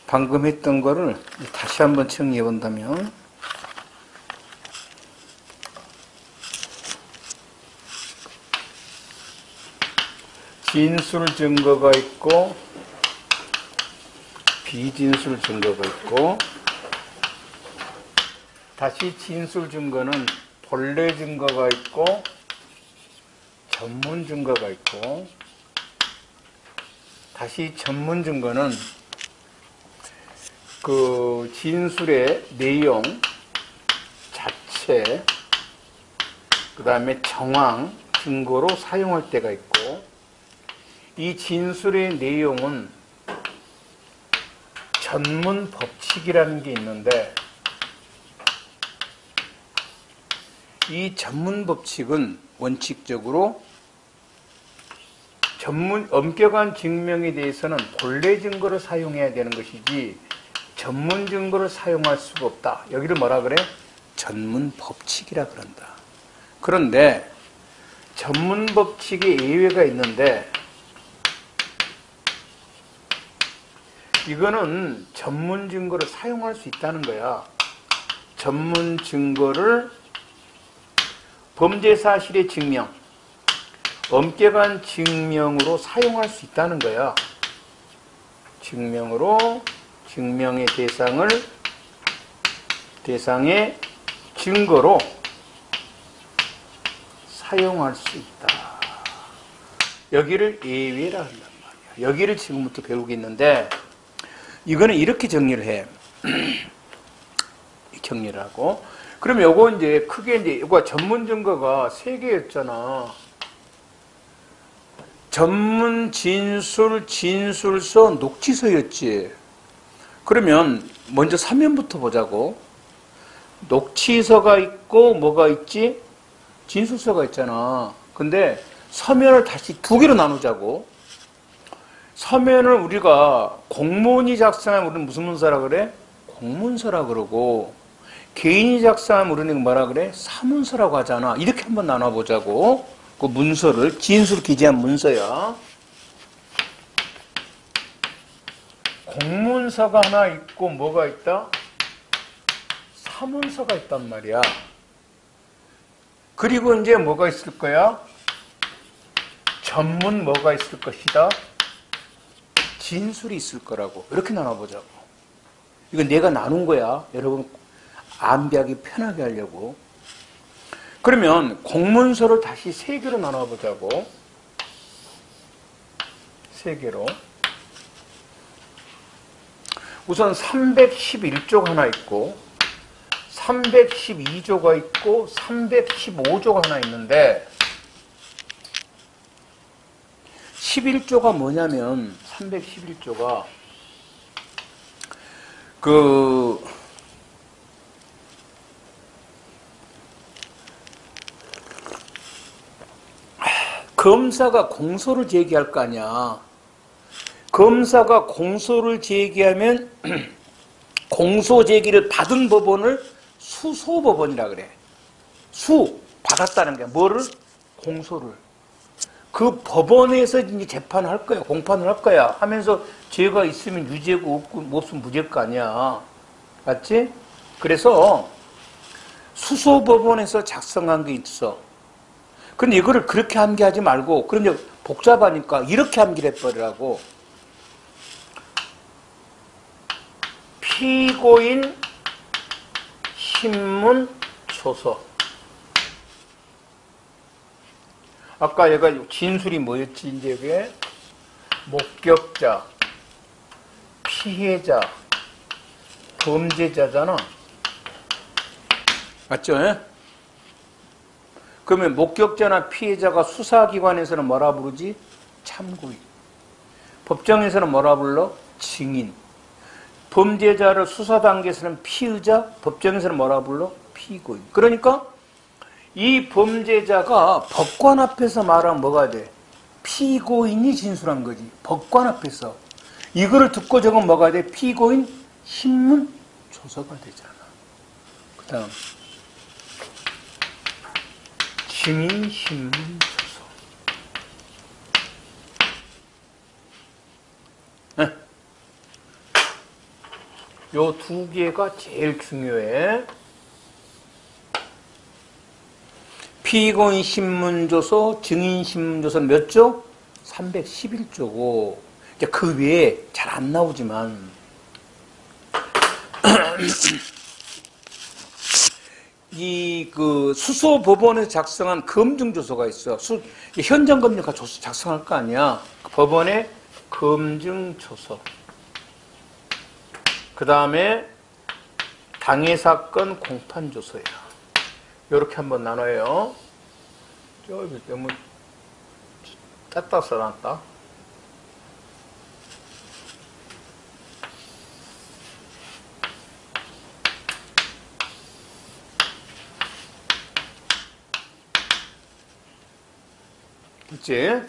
방금 했던 거를 다시 한번 정리해 본다면, 진술 증거가 있고 비진술 증거가 있고, 다시 진술 증거는 본래 증거가 있고 전문 증거가 있고, 다시 전문 증거는 그 진술의 내용 자체, 그 다음에 정황 증거로 사용할 때가 있고, 이 진술의 내용은 전문 법칙이라는 게 있는데, 이 전문 법칙은 원칙적으로 엄격한 증명에 대해서는 본래 증거를 사용해야 되는 것이지 전문 증거를 사용할 수가 없다. 여기를 뭐라 그래? 전문 법칙이라 그런다. 그런데 전문 법칙에 예외가 있는데, 이거는 전문 증거를 사용할 수 있다는 거야. 전문 증거를 범죄 사실의 증명, 엄격한 증명으로 사용할 수 있다는 거야. 증명의 대상의 증거로 사용할 수 있다. 여기를 예외라 한단 말이야. 여기를 지금부터 배우겠는데, 이거는 이렇게 정리를 해. 정리를 하고. 그럼 요거 이제 크게 이거 전문 증거가 3개였잖아. 전문 진술, 진술서, 녹취서였지. 그러면 먼저 서면부터 보자고. 녹취서가 있고 뭐가 있지? 진술서가 있잖아. 근데 서면을 다시 2개로 나누자고. 서면을 우리가 공무원이 작성하면 우리는 무슨 문서라 그래? 공문서라 그러고, 개인이 작성하면 우리는 뭐라 그래? 사문서라고 하잖아. 이렇게 한번 나눠보자고. 그 문서를, 진술 기재한 문서야. 공문서가 하나 있고 뭐가 있다? 사문서가 있단 말이야. 그리고 이제 뭐가 있을 거야? 전문 뭐가 있을 것이다? 진술이 있을 거라고. 이렇게 나눠보자고. 이건 내가 나눈 거야. 여러분 암기하기 편하게 하려고. 그러면 공문서를 다시 3개로 나눠보자고. 3개로. 우선 311조가 하나 있고 312조가 있고 315조가 하나 있는데, 11조가 뭐냐면 311조가 검사가 공소를 제기할 거 아니야. 검사가 공소를 제기하면 공소 제기를 받은 법원을 수소법원이라 그래. 받았다는 게 뭐를? 공소를. 그 법원에서 이제 재판을 할 거야. 공판을 할 거야. 하면서 죄가 있으면 유죄고 없으면 무죄일 거 아니야. 맞지? 그래서 수소법원에서 작성한 게 있어. 근데 이거를 그렇게 암기하지 말고, 그럼 이제 복잡하니까 이렇게 암기를 해버리라고. 피고인 신문 초서. 아까 얘가 진술이 뭐였지? 이제 이게 목격자, 피해자, 범죄자잖아. 맞죠? 그러면 목격자나 피해자가 수사기관에서는 뭐라 부르지? 참고인. 법정에서는 뭐라 불러? 증인. 범죄자를 수사 단계에서는 피의자, 법정에서는 뭐라 불러? 피고인. 그러니까 이 범죄자가 법관 앞에서 말하면 뭐가 돼? 피고인이 진술한 거지. 법관 앞에서. 이거를 듣고 적으면 뭐가 돼? 피고인 신문 조서가 되잖아. 그 다음 증인 신문 조서. 요 두 개가 제일 중요해. 피고인 신문조서, 증인 신문조서는 몇 조? 311조고. 그 외에 잘 안 나오지만 그 수소법원에서 작성한 검증조서가 있어. 현장검증가 조서 작성할 거 아니야. 법원의 검증조서. 그 다음에 당해사건 공판조서야. 이렇게 한번 나눠요. 저기 너무 땄다 써놨다. 그치?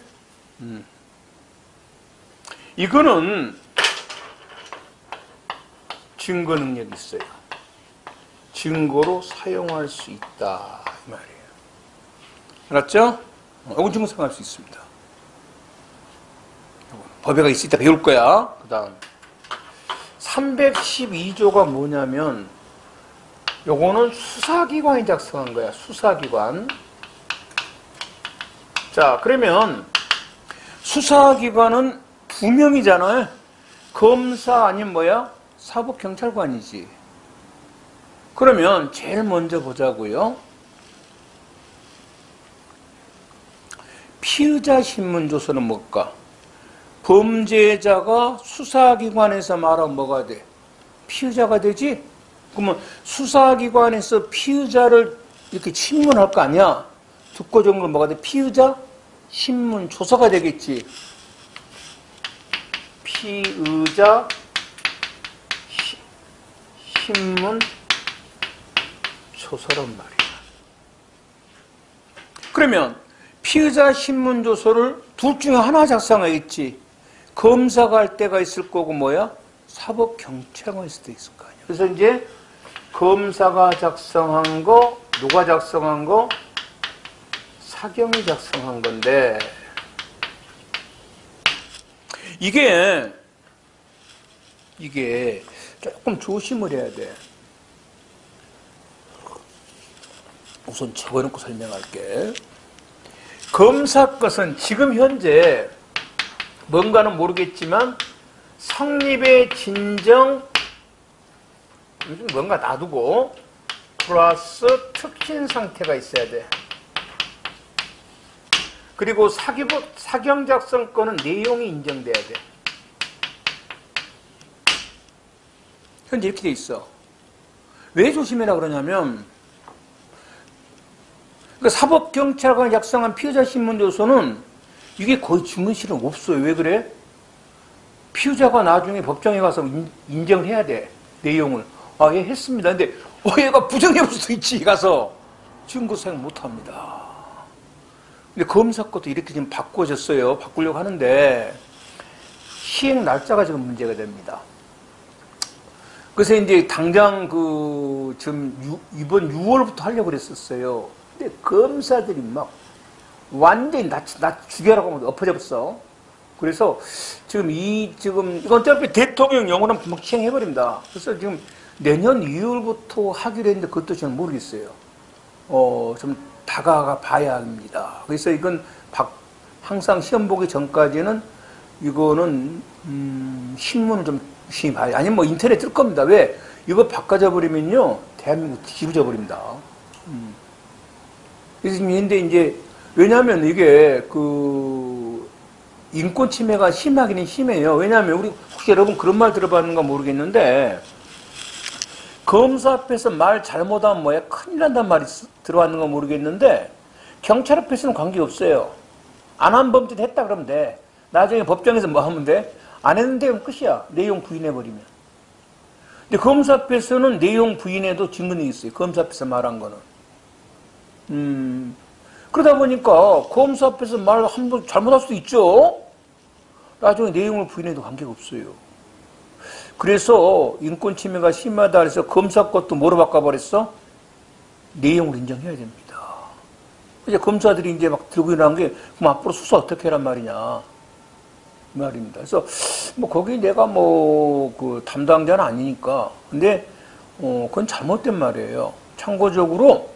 이거는 증거 능력이 있어요. 증거로 사용할 수 있다 이 말이에요. 알았죠? 이건 증거 사용할 수 있습니다. 법에가 있을 때 배울 거야. 그 다음 312조가 뭐냐면 요거는 수사기관이 작성한 거야. 수사기관. 자, 그러면 수사기관은 두 명이잖아요. 검사 아니면 뭐야? 사법경찰관이지. 그러면 제일 먼저 보자고요. 피의자 신문조서는 뭘까? 범죄자가 수사기관에서 말하면 뭐가 돼? 피의자가 되지? 그러면 수사기관에서 피의자를 이렇게 신문할 거 아니야? 듣고 적은 건 뭐가 돼? 피의자 신문조서가 되겠지. 피의자 신문조서란 말이야. 그러면 피의자 신문조서를 둘 중에 하나 작성하겠지. 검사가 할 때가 있을 거고 뭐야? 사법경찰관일 수도 있을 거 아니야. 그래서 이제 검사가 작성한 거, 누가 작성한 거? 사경이 작성한 건데 이게 조금 조심을 해야 돼. 우선 적어놓고 설명할게. 검사 것은 지금 현재 뭔가는 모르겠지만 성립의 진정 뭔가 놔두고 플러스 특신 상태가 있어야 돼. 그리고 사경 작성권은 내용이 인정돼야 돼. 현재 이렇게 돼 있어. 왜 조심해라 그러냐면 그러니까 사법경찰관이 작성한 피의자 신문조서는 이게 거의 증언실은 없어요. 왜 그래? 피의자가 나중에 법정에 가서 인정을 해야 돼. 내용을. 아, 얘 했습니다. 근데 얘가 부정해볼 수도 있지. 가서 증거 사용 못합니다. 근데 검사 것도 이렇게 지금 바꿔졌어요. 바꾸려고 하는데 시행 날짜가 지금 문제가 됩니다. 그래서 이제 당장 지금 이번 6월부터 하려고 그랬었어요. 근데 검사들이 막 완전히 나 죽여라고 하면 엎어졌어. 그래서 지금 이건 어차피 대통령 영원한 막 시행해버립니다. 그래서 지금 내년 2월부터 하기로 했는데 그것도 저는 모르겠어요. 좀 다가가 봐야 합니다. 그래서 이건 항상 시험 보기 전까지는 이거는 신문을 좀 유심히 봐야. 아니면 뭐 인터넷 뜰 겁니다. 왜? 이거 바꿔져 버리면요 대한민국 뒤집어져 버립니다. 그래서 근데 이제 왜냐하면 이게 인권 침해가 심하기는 심해요. 왜냐하면 우리 혹시 여러분 그런 말 들어봤는가 모르겠는데 검사 앞에서 말 잘못하면 뭐야 큰일 난단 말이 들어왔는가 모르겠는데 경찰 앞에서는 관계없어요. 안 한 범죄 했다 그러면 돼. 나중에 법정에서 뭐 하면 돼? 안 했는데 그럼 끝이야. 내용 부인해버리면. 근데 검사 앞에서는 내용 부인해도 증거능력이 있어요. 검사 앞에서 말한 거는. 그러다 보니까 검사 앞에서 말 한 번 잘못할 수도 있죠. 나중에 내용을 부인해도 관계가 없어요. 그래서 인권 침해가 심하다 그래서 검사 것도 뭐로 바꿔버렸어? 내용을 인정해야 됩니다. 이제 검사들이 이제 막 들고 일어난 게 그럼 앞으로 수사 어떻게 하란 말이냐. 이 말입니다. 그래서 뭐 거기 내가 뭐 그 담당자는 아니니까. 근데 그건 잘못된 말이에요. 참고적으로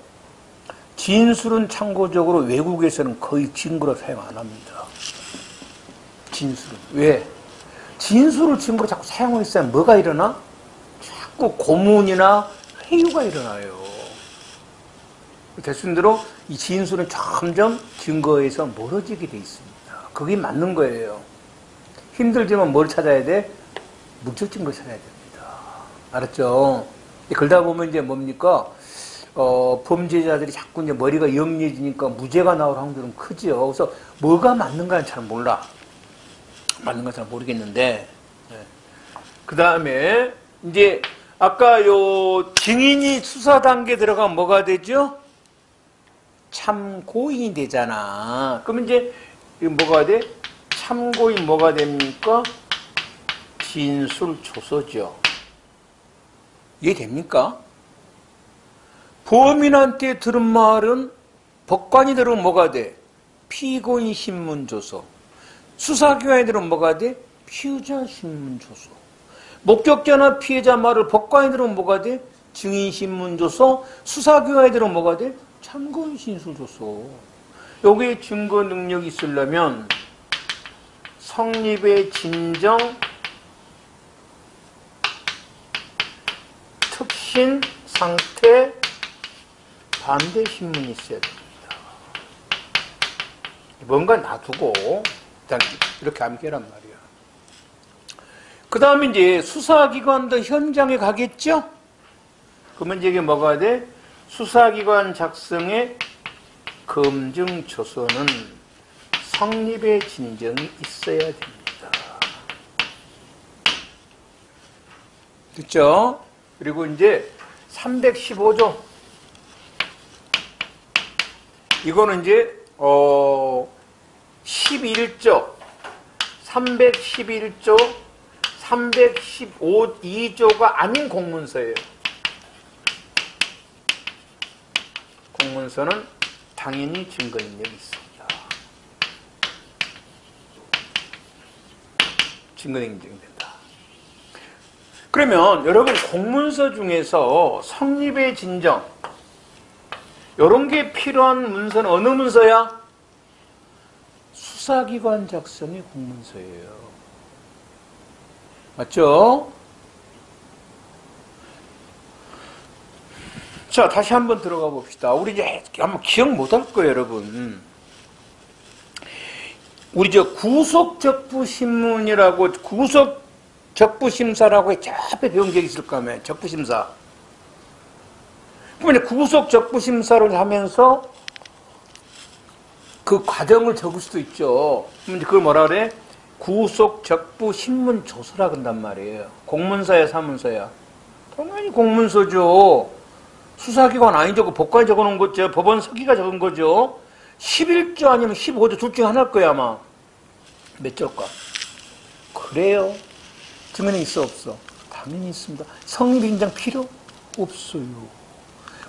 진술은 참고적으로 외국에서는 거의 증거로 사용 안 합니다. 진술은. 왜? 진술을 증거로 자꾸 사용했으면 뭐가 일어나? 자꾸 고문이나 회유가 일어나요. 대순대로 이 진술은 점점 증거에서 멀어지게 돼 있습니다. 그게 맞는 거예요. 힘들지만 뭘 찾아야 돼? 물질 증거 찾아야 됩니다. 알았죠? 그러다 보면 이제 뭡니까? 범죄자들이 자꾸 이제 머리가 영리해지니까 무죄가 나올 확률은 크죠. 그래서 뭐가 맞는가는 잘 몰라. 맞는 건 잘 모르겠는데. 네. 그 다음에 이제 아까 요 증인이 수사 단계에 들어가면 뭐가 되죠? 참고인이 되잖아. 그러면 이제 뭐가 돼? 참고인 뭐가 됩니까? 진술조서죠. 이해됩니까? 범인한테 들은 말은 법관이 들으면 뭐가 돼? 피고인 신문조서. 수사기관이 들으면 뭐가 돼? 피의자 신문조서. 목격자나 피해자 말을 법관이 들으면 뭐가 돼? 증인 신문조서. 수사기관이 들으면 뭐가 돼? 참고인 진술조서. 여기에 증거 능력이 있으려면 성립의 진정, 특신, 상태, 반대 신문이 있어야 됩니다. 뭔가 놔두고 일단 이렇게 암기란 말이야. 그 다음에 이제 수사기관도 현장에 가겠죠? 그러면 이제 이게 뭐가 돼? 수사기관 작성의 검증조서는 성립의 진정이 있어야 됩니다. 됐죠? 그리고 이제 315조. 이거는 이제 11조, 311조, 315조가 아닌 공문서예요. 공문서는 당연히 증거 능력이 있습니다. 증거 능력이 된다. 그러면 여러분 공문서 중에서 성립의 진정 이런 게 필요한 문서는 어느 문서야? 수사기관 작성의 공문서예요. 맞죠? 자, 다시 한번 들어가 봅시다. 우리 이제 아마 기억 못할 거예요, 여러분. 우리 저 구속적부신문이라고, 구속적부심사라고 저 앞에 배운 적이 있을 거면, 적부심사. 그러면 구속적부심사를 하면서 그 과정을 적을 수도 있죠. 그럼 그걸 뭐라 그래? 구속적부신문조서라 그런단 말이에요. 공문서야, 사문서야? 당연히 공문서죠. 수사기관 아니죠. 그 법관이 적어놓은 거죠. 법원 서기가 적은 거죠. 11조 아니면 15조 둘 중에 하나일 거야, 아마. 몇 조일까? 그래요. 증언이 있어, 없어? 당연히 있습니다. 성립인정 필요 없어요.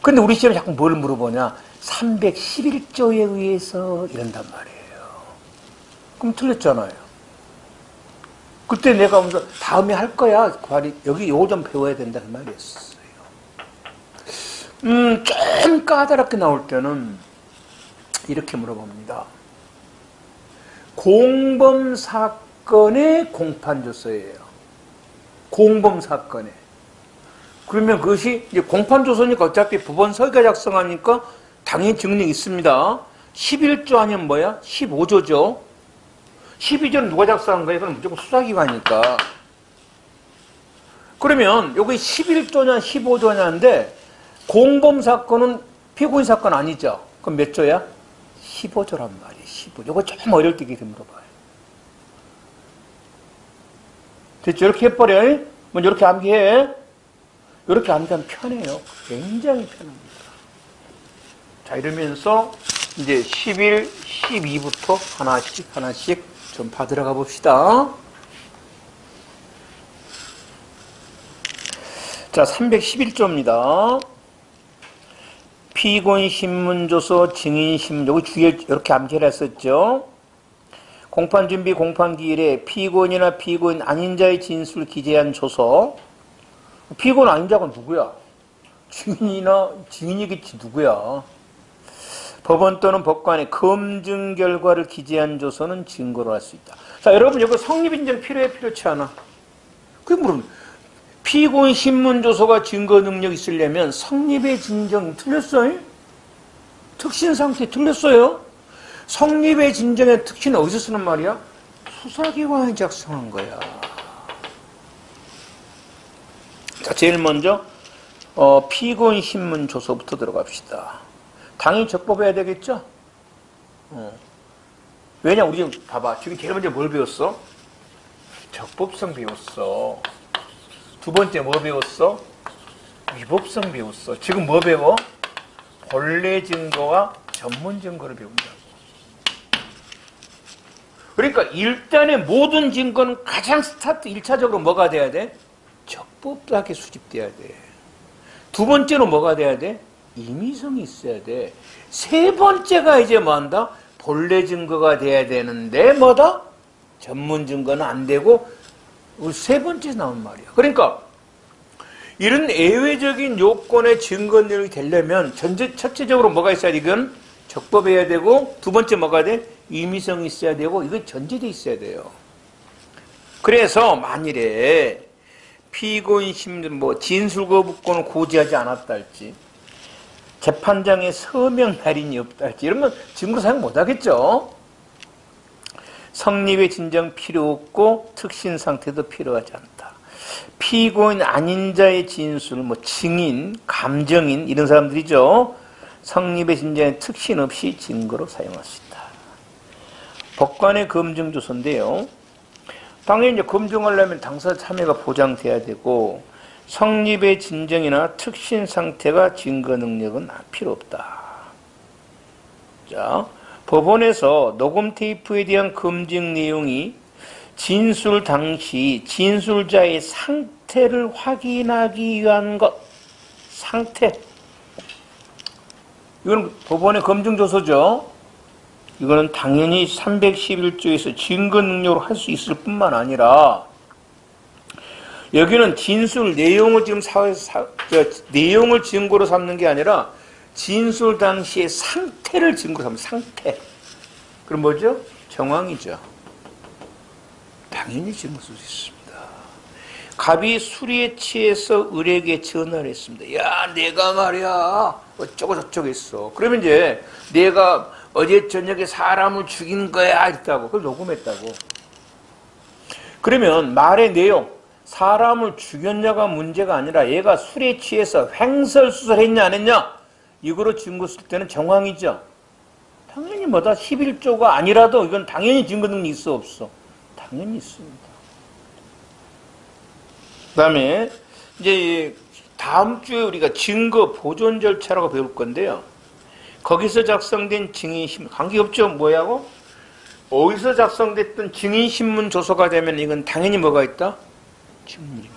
그런데 우리 시험에 자꾸 뭘 물어보냐? 311조에 의해서 이런단 말이에요. 그럼 틀렸잖아요. 그때 내가 하면서 다음에 할 거야. 여기 요거 좀 배워야 된다는 말이었어요. 좀 까다롭게 나올 때는 이렇게 물어봅니다. 공범사건의 공판조서예요. 공범사건에. 그러면 그것이 이제 공판조서니까 어차피 법원 서기가 작성하니까 당연히 증언이 있습니다. 11조 아니면 뭐야? 15조죠. 12조는 누가 작성한 거예요? 그건 무조건 수사기관이니까. 그러면 여기 11조냐 15조냐인데 공범사건은 피고인 사건 아니죠? 그럼 몇 조야? 15조란 말이에요. 15조. 이거 좀 어려울 때 이렇게 물어봐요. 됐죠? 이렇게 해버려. 먼저 이렇게 암기해. 이렇게 암기하면 편해요. 굉장히 편합니다. 자, 이러면서 이제 11, 12부터 하나씩 좀 받으러 가봅시다. 자, 311조입니다. 피고인 신문조서, 증인 신문, 여기 주에 이렇게 암기를 했었죠. 공판준비 공판기일에 피고인이나 피고인 아닌 자의 진술을 기재한 조서. 피고인 아닌 자가 누구야? 증인이겠지 누구야? 법원 또는 법관의 검증 결과를 기재한 조서는 증거로 할 수 있다. 자, 여러분 여기 성립인정 필요해 필요치 않아? 그게 물론 피고인 신문 조서가 증거 능력 있으려면 성립의 진정 틀렸어요? 특신 상태 틀렸어요? 성립의 진정의 특신은 어디서 쓰는 말이야? 수사기관이 작성한 거야. 자, 제일 먼저 피고인 신문 조서부터 들어갑시다. 당연히 적법해야 되겠죠? 왜냐, 우리 지금 봐봐. 지금 제일 먼저 뭘 배웠어? 적법성 배웠어. 두 번째 뭐 배웠어? 위법성 배웠어. 지금 뭐 배워? 본래 증거와 전문 증거를 배운다고. 그러니까 일단의 모든 증거는 가장 스타트 1차적으로 뭐가 돼야 돼? 적법하게 수집돼야 돼. 두 번째로 뭐가 돼야 돼? 임의성이 있어야 돼. 세 번째가 이제 뭐 한다? 본래 증거가 돼야 되는데 뭐다? 전문 증거는 안 되고 세 번째 나온 말이야. 그러니까 이런 예외적인 요건의 증거 능력이 되려면 첫째적으로 뭐가 있어야 돼? 이건 적법해야 되고 두 번째 뭐가 돼? 임의성이 있어야 되고 이건 전제돼 있어야 돼요. 그래서 만일에 피고인 신문 진술 거부권을 고지하지 않았다 할지 재판장에 서명 날인이 없다 할지 이러면 증거 사용 못 하겠죠. 성립의 진정 필요 없고 특신 상태도 필요하지 않다. 피고인 아닌 자의 진술, 증인, 감정인 이런 사람들이죠. 성립의 진정에 특신 없이 증거로 사용할 수 있다. 법관의 검증 조서인데요. 당연히 이제 검증하려면 당사 참여가 보장돼야 되고 성립의 진정이나 특신 상태가 증거 능력은 필요 없다. 자, 법원에서 녹음 테이프에 대한 검증 내용이 진술 당시 진술자의 상태를 확인하기 위한 것. 상태. 이건 법원의 검증조서죠. 이거는 당연히 311조에서 증거 능력으로 할 수 있을 뿐만 아니라 여기는 진술 내용을 지금 내용을 증거로 삼는 게 아니라 진술 당시의 상태를 증거로 삼는 상태. 그럼 뭐죠? 정황이죠. 당연히 증거 쓸 수 있습니다. 갑이 술에 취해서 을에게 전화를 했습니다. 야, 내가 말이야 어쩌고 저쩌고 했어. 그러면 이제 내가 어제 저녁에 사람을 죽인 거야 했다고. 그걸 녹음했다고. 그러면 말의 내용 사람을 죽였냐가 문제가 아니라 얘가 술에 취해서 횡설수설했냐 안 했냐 이거로 증거 쓸 때는 정황이죠. 당연히 뭐다 11조가 아니라도 이건 당연히 증거 능력이 있어 없어? 당연히 있습니다. 그 다음에 이제 다음 주에 우리가 증거 보존 절차라고 배울 건데요. 거기서 작성된 증인신문 관계없죠. 뭐야고? 어디서 작성됐던 증인신문 조서가 되면 이건 당연히 뭐가 있다? 증문입니다.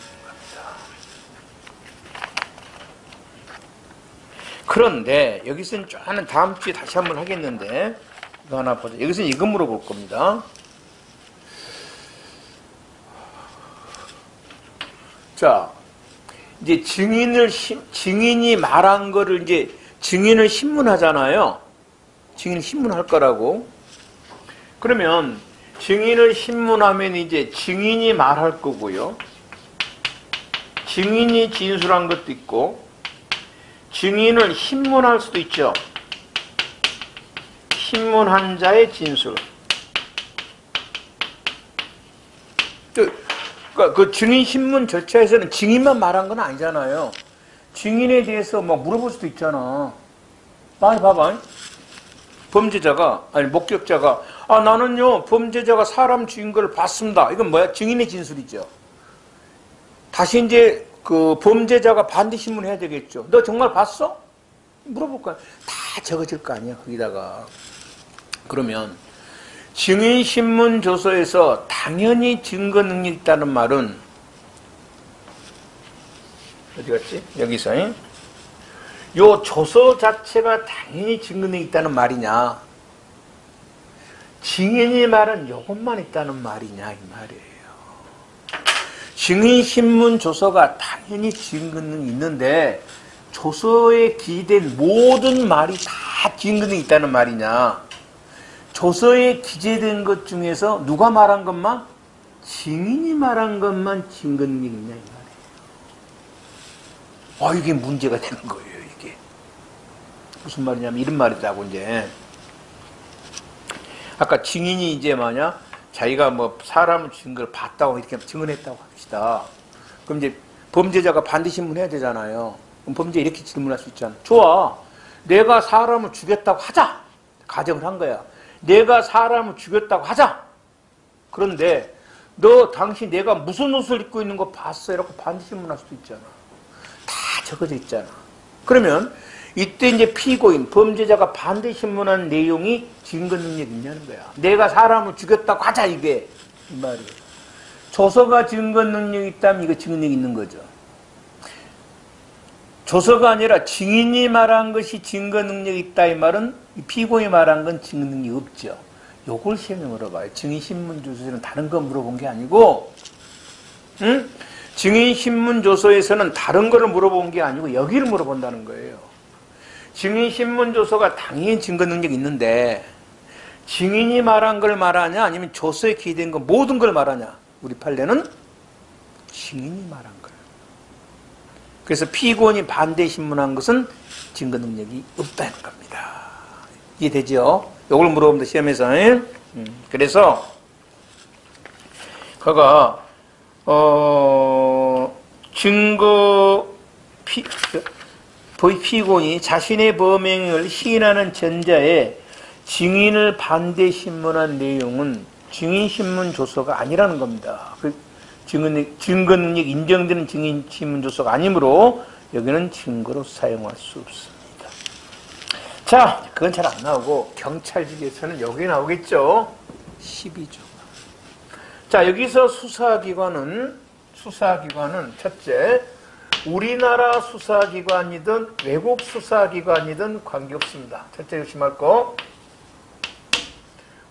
그런데 여기서는 하는 다음 주에 다시 한번 하겠는데 이거 하나 보자. 여기서는 이거 물어볼 겁니다. 자, 이제 증인이 말한 거를 이제 증인을 신문하잖아요. 증인을 신문할 거라고. 그러면 증인을 신문하면 이제 증인이 말할 거고요. 증인이 진술한 것도 있고 증인을 신문할 수도 있죠. 신문한 자의 진술. 그러니까 그 증인 신문 절차에서는 증인만 말한 건 아니잖아요. 증인에 대해서 막 물어볼 수도 있잖아. 많이 봐봐. 범죄자가, 아니, 목격자가, 나는요, 범죄자가 사람 죽인 걸 봤습니다. 이건 뭐야? 증인의 진술이죠. 다시 이제 그 범죄자가 반대 신문해야 되겠죠. 너 정말 봤어? 물어볼 거야. 다 적어질 거 아니야, 거기다가. 그러면, 증인 신문 조서에서 당연히 증거 능력이 있다는 말은, 어디 갔지? 여기서, 요 조서 자체가 당연히 증거 능력이 있다는 말이냐? 증인이 말은 요것만 있다는 말이냐 이 말이에요. 증인신문 조서가 당연히 증거는 있는데 조서에 기재된 모든 말이 다 증거는 있다는 말이냐. 조서에 기재된 것 중에서 누가 말한 것만? 증인이 말한 것만 증거능력이 있냐 이 말이에요. 이게 문제가 되는 거예요. 이게 무슨 말이냐면 이런 말이라고. 이제 아까 증인이 이제 만약 자기가 뭐 사람을 증거를 봤다고 이렇게 증언했다고 합시다. 그럼 이제 범죄자가 반대 신문해야 되잖아요. 그럼 범죄 이렇게 질문할 수 있잖아. 좋아, 내가 사람을 죽였다고 하자. 가정을 한 거야. 내가 사람을 죽였다고 하자. 그런데 당신 내가 무슨 옷을 입고 있는 거 봤어? 이렇게 반대 신문할 수도 있잖아. 다 적어져 있잖아. 그러면 이때 이제 피고인, 범죄자가 반대 신문한 내용이 증거 능력이 있냐는 거야. 내가 사람을 죽였다고 하자, 이게. 이 말이에요. 조서가 증거 능력이 있다면 이거 증거 능력이 있는 거죠. 조서가 아니라 증인이 말한 것이 증거 능력이 있다, 이 말은 이 피고인이 말한 건 증거 능력이 없죠. 요걸 시험에 물어봐요. 증인신문조서에는 다른 거 물어본 게 아니고, 응? 증인신문조서에서는 다른 거를 물어본 게 아니고 여기를 물어본다는 거예요. 증인신문조서가 당연히 증거 능력이 있는데 증인이 말한 걸 말하냐 아니면 조서에 기재된 거 모든 걸 말하냐. 우리 판례는 증인이 말한 걸. 그래서 피고인이 반대 신문한 것은 증거 능력이 없다는 겁니다. 이해되죠? 이걸 물어봅니다. 시험에서. 그래서 그가 피고인이 자신의 범행을 시인하는 전자에 증인을 반대 신문한 내용은 증인신문 조서가 아니라는 겁니다. 증거 능력 인정되는 증인신문 조서가 아니므로 여기는 증거로 사용할 수 없습니다. 자, 그건 잘 안 나오고 경찰직에서는 여기 나오겠죠. 12조. 자, 여기서 수사기관은 첫째, 우리나라 수사기관이든 외국 수사기관이든 관계없습니다. 첫째 조심할 거.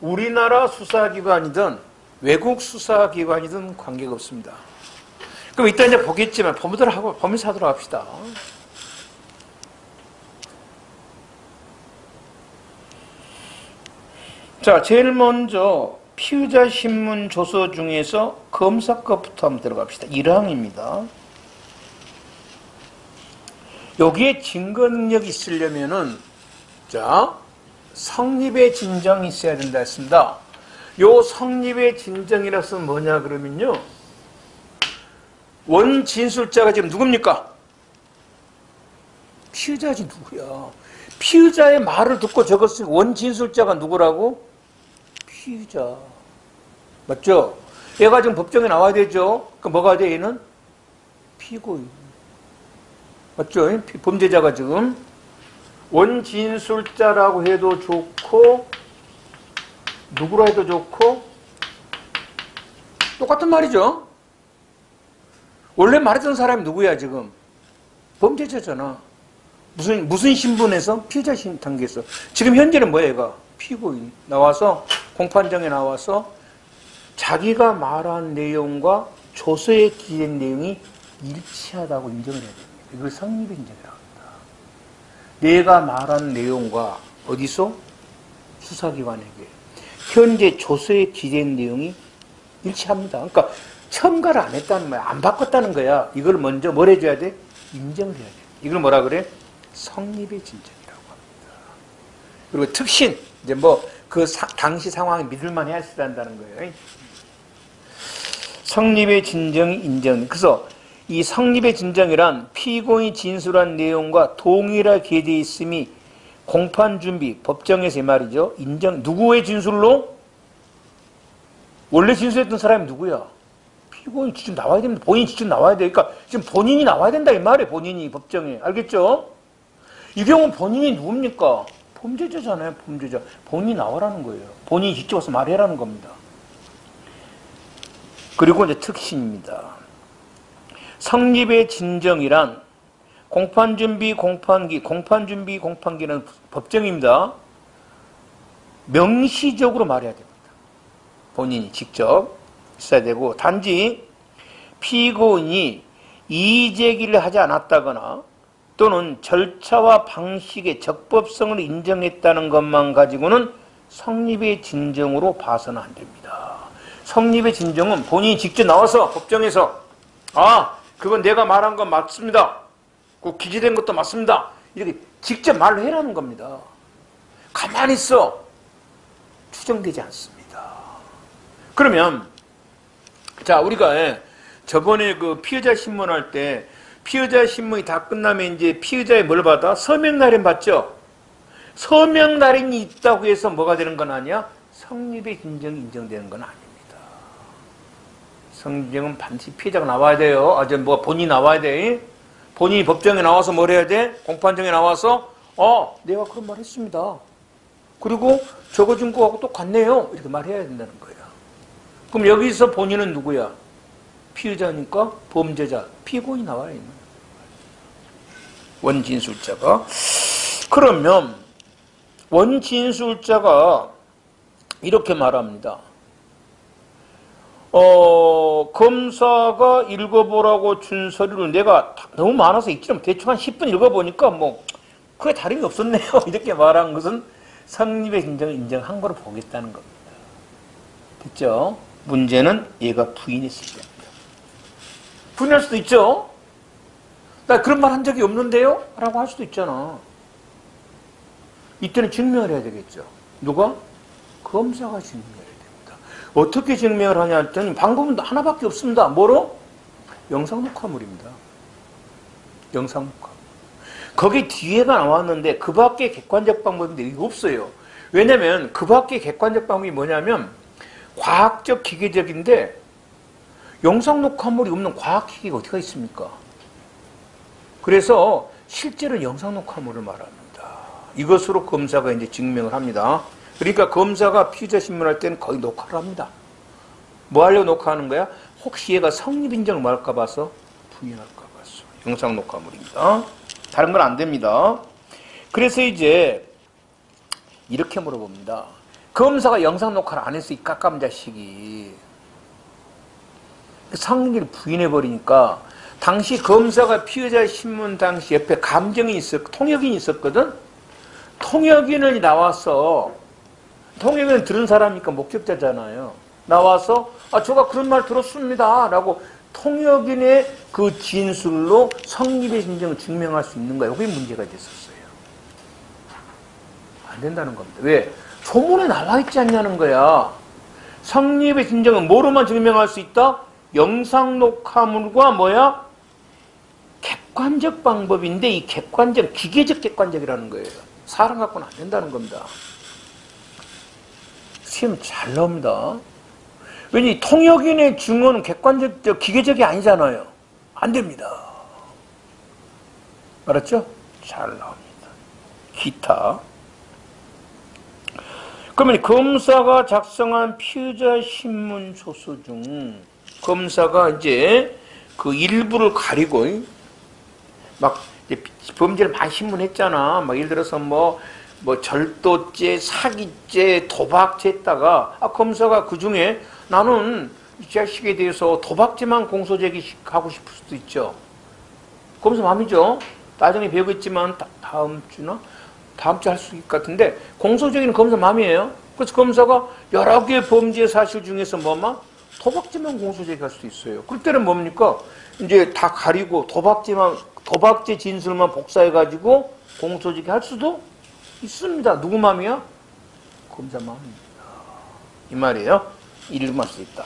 우리나라 수사기관이든 외국 수사기관이든 관계가 없습니다. 그럼 이따 이제 보겠지만 보면서 하도록 합시다. 자, 제일 먼저 피의자 신문 조서 중에서 검사 것부터 한번 들어갑시다. 1항입니다. 여기에 증거 능력이 있으려면은, 자, 성립의 진정이 있어야 된다 했습니다. 요 성립의 진정이라서 뭐냐 그러면요. 원진술자가 지금 누굽니까? 피의자지 누구야. 피의자의 말을 듣고 적었으니까 원진술자가 누구라고? 피의자. 맞죠? 얘가 지금 법정에 나와야 되죠? 그럼 뭐가 돼, 얘는? 피고인. 맞죠? 범죄자가 지금 원진술자라고 해도 좋고 누구라 해도 좋고 똑같은 말이죠. 원래 말했던 사람이 누구야 지금? 범죄자잖아. 무슨 신분에서? 피의자 단계에서. 지금 현재는 뭐야 얘가? 피고인. 나와서 공판장에 나와서 자기가 말한 내용과 조서에 기재된 내용이 일치하다고 인정을 해야 됩니다. 이걸 성립의 인정이라고 합니다. 내가 말한 내용과 어디서? 수사기관에게. 현재 조서에 기재된 내용이 일치합니다. 그러니까 첨가를 안 했다는 거야. 안 바꿨다는 거야. 이걸 먼저 뭘 해줘야 돼? 인정을 해야 돼. 이걸 뭐라 그래? 성립의 진정이라고 합니다. 그리고 특신. 이제 그 당시 상황에 믿을만 해야 한다는 거예요. 성립의 진정이 인정. 그래서 이 성립의 진정이란 피고인이 진술한 내용과 동일하게 되어 있음이 공판 준비, 법정에서 이 말이죠. 인정. 누구의 진술로? 원래 진술했던 사람이 누구야? 피고인 직접 나와야 됩니다. 본인이 직접 나와야 돼. 그러니까 지금 본인이 나와야 된다 이 말이에요. 본인이 법정에. 알겠죠? 이 경우는 본인이 누굽니까? 범죄자잖아요. 범죄자. 본인이 나와라는 거예요. 본인이 직접 와서 말해라는 겁니다. 그리고 이제 특신입니다. 성립의 진정이란 공판준비, 공판기는 법정입니다. 명시적으로 말해야 됩니다. 본인이 직접 있어야 되고, 단지 피고인이 이의제기를 하지 않았다거나 또는 절차와 방식의 적법성을 인정했다는 것만 가지고는 성립의 진정으로 봐서는 안 됩니다. 성립의 진정은 본인이 직접 나와서 법정에서 그건 내가 말한 건 맞습니다. 그 기재된 것도 맞습니다. 이렇게 직접 말을 해라는 겁니다. 가만히 있어. 추정되지 않습니다. 그러면 자, 우리가 저번에 그 피의자 신문할 때 피의자 신문이 다 끝나면 이제 피의자의 뭘 받아? 서명 날인 받죠? 서명 날인이 있다고 해서 뭐가 되는 건 아니야? 성립의 진정이 인정되는 건 아닙니다. 성립은 반드시 피해자가 나와야 돼요. 본인이 나와야 돼. 본인이 법정에 나와서 뭘 해야 돼? 공판정에 나와서 내가 그런 말 했습니다. 그리고 적어준 거하고 똑같네요. 이렇게 말해야 된다는 거예요. 그럼 여기서 본인은 누구야? 피의자니까 범죄자, 피고인이 나와야 있는 거예요. 원진술자가. 그러면 원진술자가 이렇게 말합니다. 검사가 읽어보라고 준 서류를 내가 너무 많아서 읽지 못 대충 한 10분 읽어보니까 그게 다름이 없었네요. 이렇게 말한 것은 성립의 진정을 인정한 거로 보겠다는 겁니다. 됐죠? 문제는 얘가 부인했을 때입니다. 부인할 수도 있죠? 나 그런 말 한 적이 없는데요? 라고 할 수도 있잖아. 이때는 증명을 해야 되겠죠. 누가? 검사가 증명해야 됩니다. 어떻게 증명을 하냐 했더니 방법은 하나밖에 없습니다. 뭐로? 영상녹화물입니다. 영상녹화. 거기 뒤에가 나왔는데 그 밖에 객관적 방법인데 이게 없어요. 왜냐면 그 밖에 객관적 방법이 뭐냐면 과학적 기계적인데 영상녹화물이 없는 과학기기가 어디가 있습니까? 그래서 실제로 영상녹화물을 말합니다. 이것으로 검사가 이제 증명을 합니다. 그러니까 검사가 피의자 신문할 때는 거의 녹화를 합니다. 뭐 하려고 녹화하는 거야? 혹시 얘가 성립 인정을 뭐 할까 봐서 부인할까 봐서. 영상 녹화물입니다. 다른 건 안 됩니다. 그래서 이제 이렇게 물어봅니다. 검사가 영상 녹화를 안 했어, 이 깎감 자식이. 성립을 부인해버리니까 당시 검사가 피의자 신문 당시 옆에 감정이 통역인이 있었거든? 통역인이 나와서, 통역인은 들은 사람이니까 목격자잖아요. 나와서, 제가 그런 말 들었습니다. 라고 통역인의 그 진술로 성립의 진정을 증명할 수 있는 거예요. 그게 문제가 됐었어요. 안 된다는 겁니다. 왜? 조문에 나와 있지 않냐는 거야. 성립의 진정은 뭐로만 증명할 수 있다? 영상 녹화물과 뭐야? 객관적 방법인데 이 객관적, 기계적 객관적이라는 거예요. 사람 갖고는 안 된다는 겁니다. 시험 잘 나옵니다. 왜냐, 통역인의 증언은 객관적, 기계적이 아니잖아요. 안 됩니다. 알았죠? 잘 나옵니다. 기타. 그러면 검사가 작성한 피의자 신문 조서 중 검사가 이제 그 일부를 가리고 막 범죄를 많이 신문했잖아. 막 예를 들어서 뭐 절도죄, 사기죄, 도박죄 했다가 검사가 그 중에 나는 이 자식에 대해서 도박죄만 공소제기하고 싶을 수도 있죠. 검사 마음이죠. 나중에 배우겠지만 다음 주나? 다음 주 할 수 있을 것 같은데 공소제기는 검사 마음이에요. 그래서 검사가 여러 개의 범죄 사실 중에서 도박죄만 공소제기할 수도 있어요. 그럴 때는 뭡니까? 이제 다 가리고 도박죄 진술만 복사해가지고 공소제기 할 수도 있습니다. 누구 마음이야? 검사 마음입니다. 이 말이에요. 읽을 수 있다.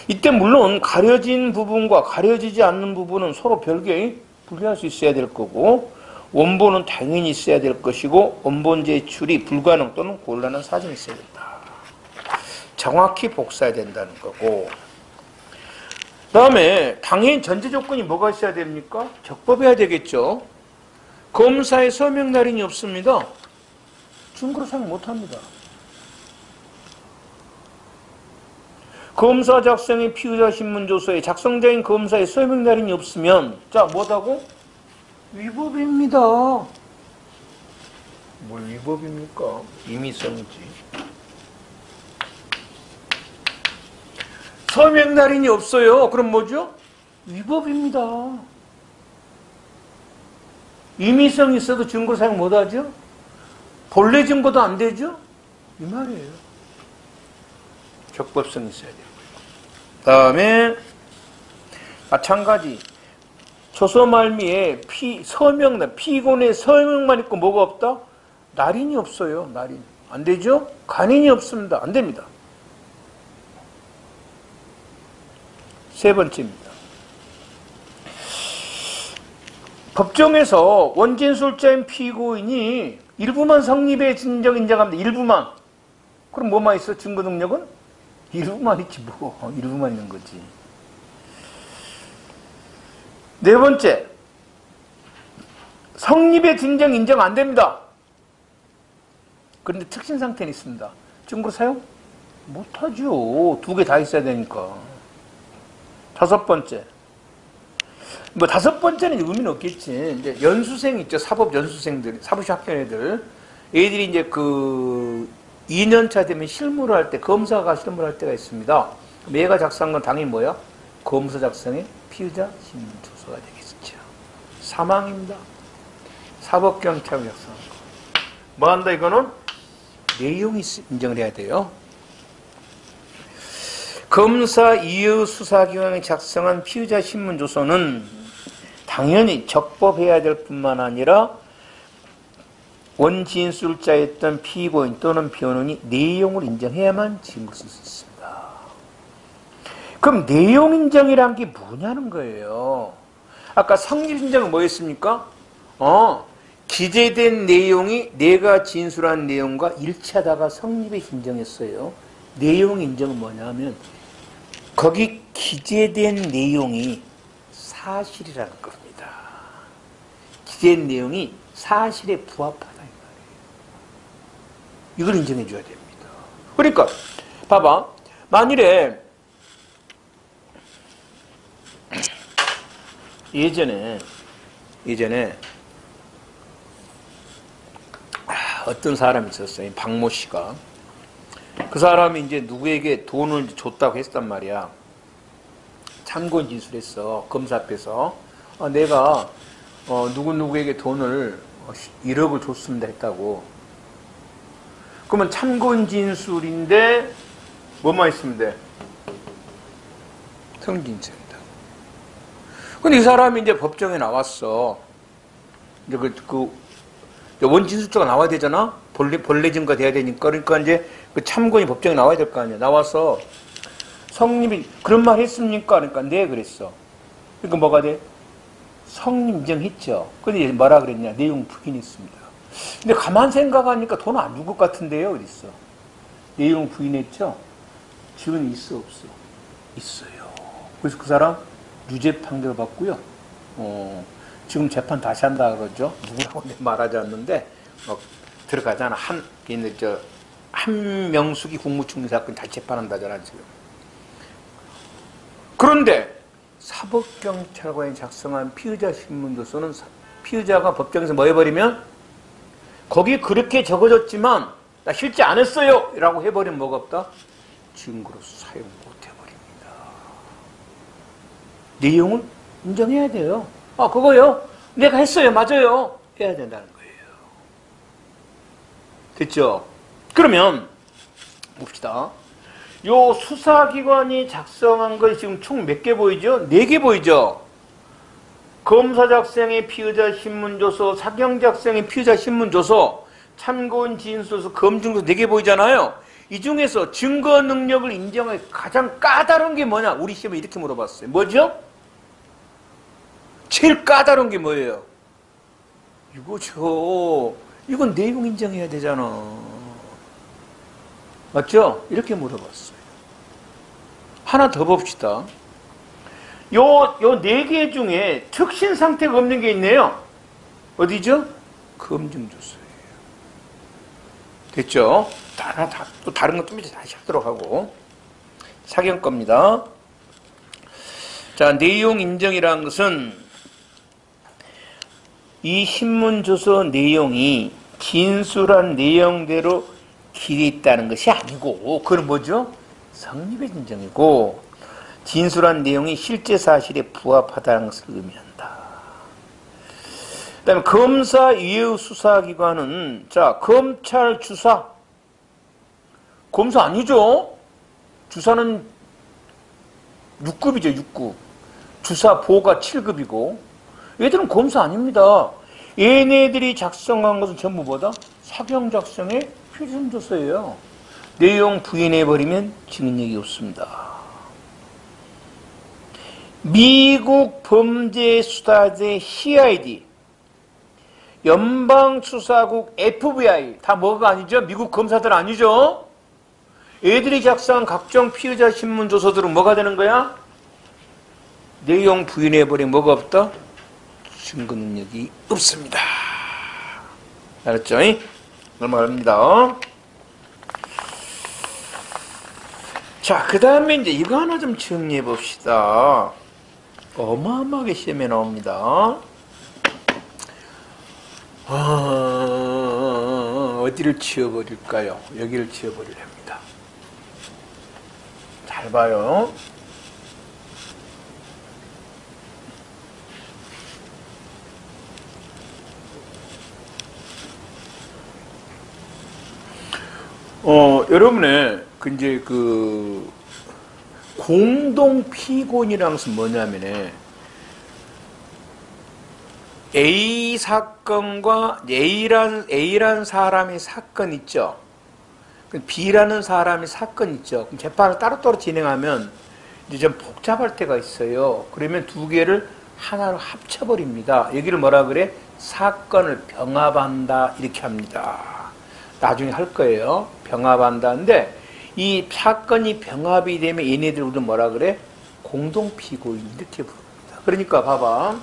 이때 물론 가려진 부분과 가려지지 않는 부분은 서로 별개의 분리할 수 있어야 될 거고 원본은 당연히 있어야 될 것이고 원본 제출이 불가능 또는 곤란한 사정이 있어야 된다. 정확히 복사해야 된다는 거고 그 다음에 당연히 전제 조건이 뭐가 있어야 됩니까? 적법해야 되겠죠. 검사의 서명 날인이 없습니다. 증거로 사용 못합니다. 검사 작성의 피의자 신문조서에 작성자인 검사의 서명 날인이 없으면 자 뭐다고? 위법입니다. 뭘 위법입니까? 임의성이지. 서명 날인이 없어요. 그럼 뭐죠? 위법입니다. 임의성이 있어도 증거 사용 못하죠? 본래 증거도 안 되죠? 이 말이에요. 적법성이 있어야 되고요. 다음에 마찬가지 조서말미에 피곤의 서명만 있고 뭐가 없다? 날인이 없어요. 날인. 안 되죠? 간인이 없습니다. 안 됩니다. 세 번째입니다. 법정에서 원진술자인 피고인이 일부만 성립의 진정 인정합니다. 일부만. 그럼 뭐만 있어? 증거 능력은? 일부만 있지 뭐. 일부만 있는 거지. 네 번째. 성립의 진정 인정 안 됩니다. 그런데 특신 상태는 있습니다. 증거 사용? 못하죠. 두 개 다 있어야 되니까. 다섯 번째. 뭐 다섯 번째는 의미는 없겠지. 이제 연수생 있죠. 사법 연수생들, 사법시 학교 애들. 애들이 이제 그 2년차 되면 실무를 할 때, 검사가 실무를 할 때가 있습니다. 그럼 얘가 작성한 건 당연히 뭐야? 검사 작성의 피의자 신문 조서가 되겠죠. 사망입니다. 사법경찰 작성한 거. 뭐 한다 이거는? 내용이 인정을 해야 돼요. 검사 이후 수사기관이 작성한 피의자 신문 조서는 당연히 적법해야 될 뿐만 아니라 원진술자였던 피고인 또는 변호인이 내용을 인정해야만 증거를 쓸 수 있습니다. 그럼 내용 인정이란 게 뭐냐는 거예요. 아까 성립 인정은 뭐였습니까? 기재된 내용이 내가 진술한 내용과 일치하다가 성립에 인정했어요. 내용 인정은 뭐냐면 거기 기재된 내용이 사실이라는 겁니다. 기재된 내용이 사실에 부합하다 이 말이에요. 이걸 인정해 줘야 됩니다. 그러니까 봐봐. 만일에 예전에 어떤 사람이 있었어요. 박모 씨가. 그 사람이 이제 누구에게 돈을 줬다고 했단 말이야. 참고인 진술했어. 검사 앞에서. 내가 누구누구에게 돈을 1억을 줬습니다 했다고. 그러면 참고인 진술인데 뭐만 있으면 돼? 성진술이다. 근데 이 사람이 이제 법정에 나왔어. 이제 원진술자가 나와야 되잖아? 본래 증거 돼야 되니까. 그러니까 이제 그 참고인 법정에 나와야 될 거 아니야. 나와서 성립이 그런 말 했습니까? 그러니까 네 그랬어. 그러니까 뭐가 돼? 성립 인정했죠. 근데 뭐라 그랬냐? 내용 부인했습니다. 근데 가만 생각하니까 돈 안 준 것 같은데요? 그랬어. 내용 부인했죠? 지금 있어 없어? 있어요. 그래서 그 사람 유죄 판결 받고요. 지금 재판 다시 한다 그러죠. 누구라고 말하지 않는데 들어가잖아. 한명숙이 국무총리 사건 다시 재판한다잖아 지금. 그런데 사법경찰관이 작성한 피의자 신문조서는 피의자가 법정에서 뭐 해버리면 거기 그렇게 적어졌지만 나 실제 안 했어요 라고 해버리면 뭐가 없다? 증거로 사용 못 해버립니다. 내용은 인정해야 돼요. 그거요? 내가 했어요. 맞아요. 해야 된다는 거예요. 됐죠? 그러면 봅시다. 요 수사기관이 작성한 것이 지금 총 몇 개 보이죠? 4개 보이죠? 검사 작성의 피의자 신문조서, 사경 작성의 피의자 신문조서, 참고인 진술서, 검증조서 4개 보이잖아요. 이 중에서 증거 능력을 인정할 가장 까다로운 게 뭐냐? 우리 시험에 이렇게 물어봤어요. 뭐죠? 제일 까다로운 게 뭐예요? 이거죠. 이건 내용 인정해야 되잖아. 맞죠? 이렇게 물어봤어요. 하나 더 봅시다. 요 4개 중에 특신 상태가 없는 게 있네요. 어디죠? 검증조서예요. 됐죠? 또 다른 것도 다시 하도록 하고. 사경 겁니다. 자, 내용 인정이라는 것은 이 신문조서 내용이 진술한 내용대로 기록있다는 것이 아니고, 그건 뭐죠? 성립의 인정이고, 진술한 내용이 실제 사실에 부합하다는 것을 의미한다. 그 다음에 검사 이외의 수사기관은, 자, 검찰 주사. 검사 아니죠? 주사는 6급이죠, 6급. 주사 보가 7급이고, 얘들은 검사 아닙니다. 얘네들이 작성한 것은 전부 뭐다? 사경 작성의 필승조서예요. 내용 부인해버리면 증인력이 없습니다. 미국 범죄수사대 CID, 연방수사국 FBI, 다 뭐가 아니죠? 미국 검사들 아니죠? 애들이 작성한 각종 피의자 신문 조서들은 뭐가 되는 거야? 내용 부인해버리면 뭐가 없다? 증거 능력이 없습니다. 알았죠? 넘어갑니다. 자, 그 다음에 이제 이거 하나 좀 정리해 봅시다. 어마어마하게 시험에 나옵니다. 어디를 지워버릴까요? 여기를 지워버리랍니다. 잘 봐요. 여러분의 이제 그 공동 피고인이라는 것은 뭐냐면은 A 사건과 A라는 사람의 사건 있죠. B라는 사람의 사건 있죠. 그럼 재판을 따로따로 진행하면 이제 좀 복잡할 때가 있어요. 그러면 두 개를 하나로 합쳐버립니다. 여기를 뭐라 그래? 사건을 병합한다 이렇게 합니다. 나중에 할 거예요. 병합한다는데 이 사건이 병합이 되면 얘네들 우리는 뭐라 그래? 공동 피고인 이렇게 부릅니다. 그러니까 봐봐.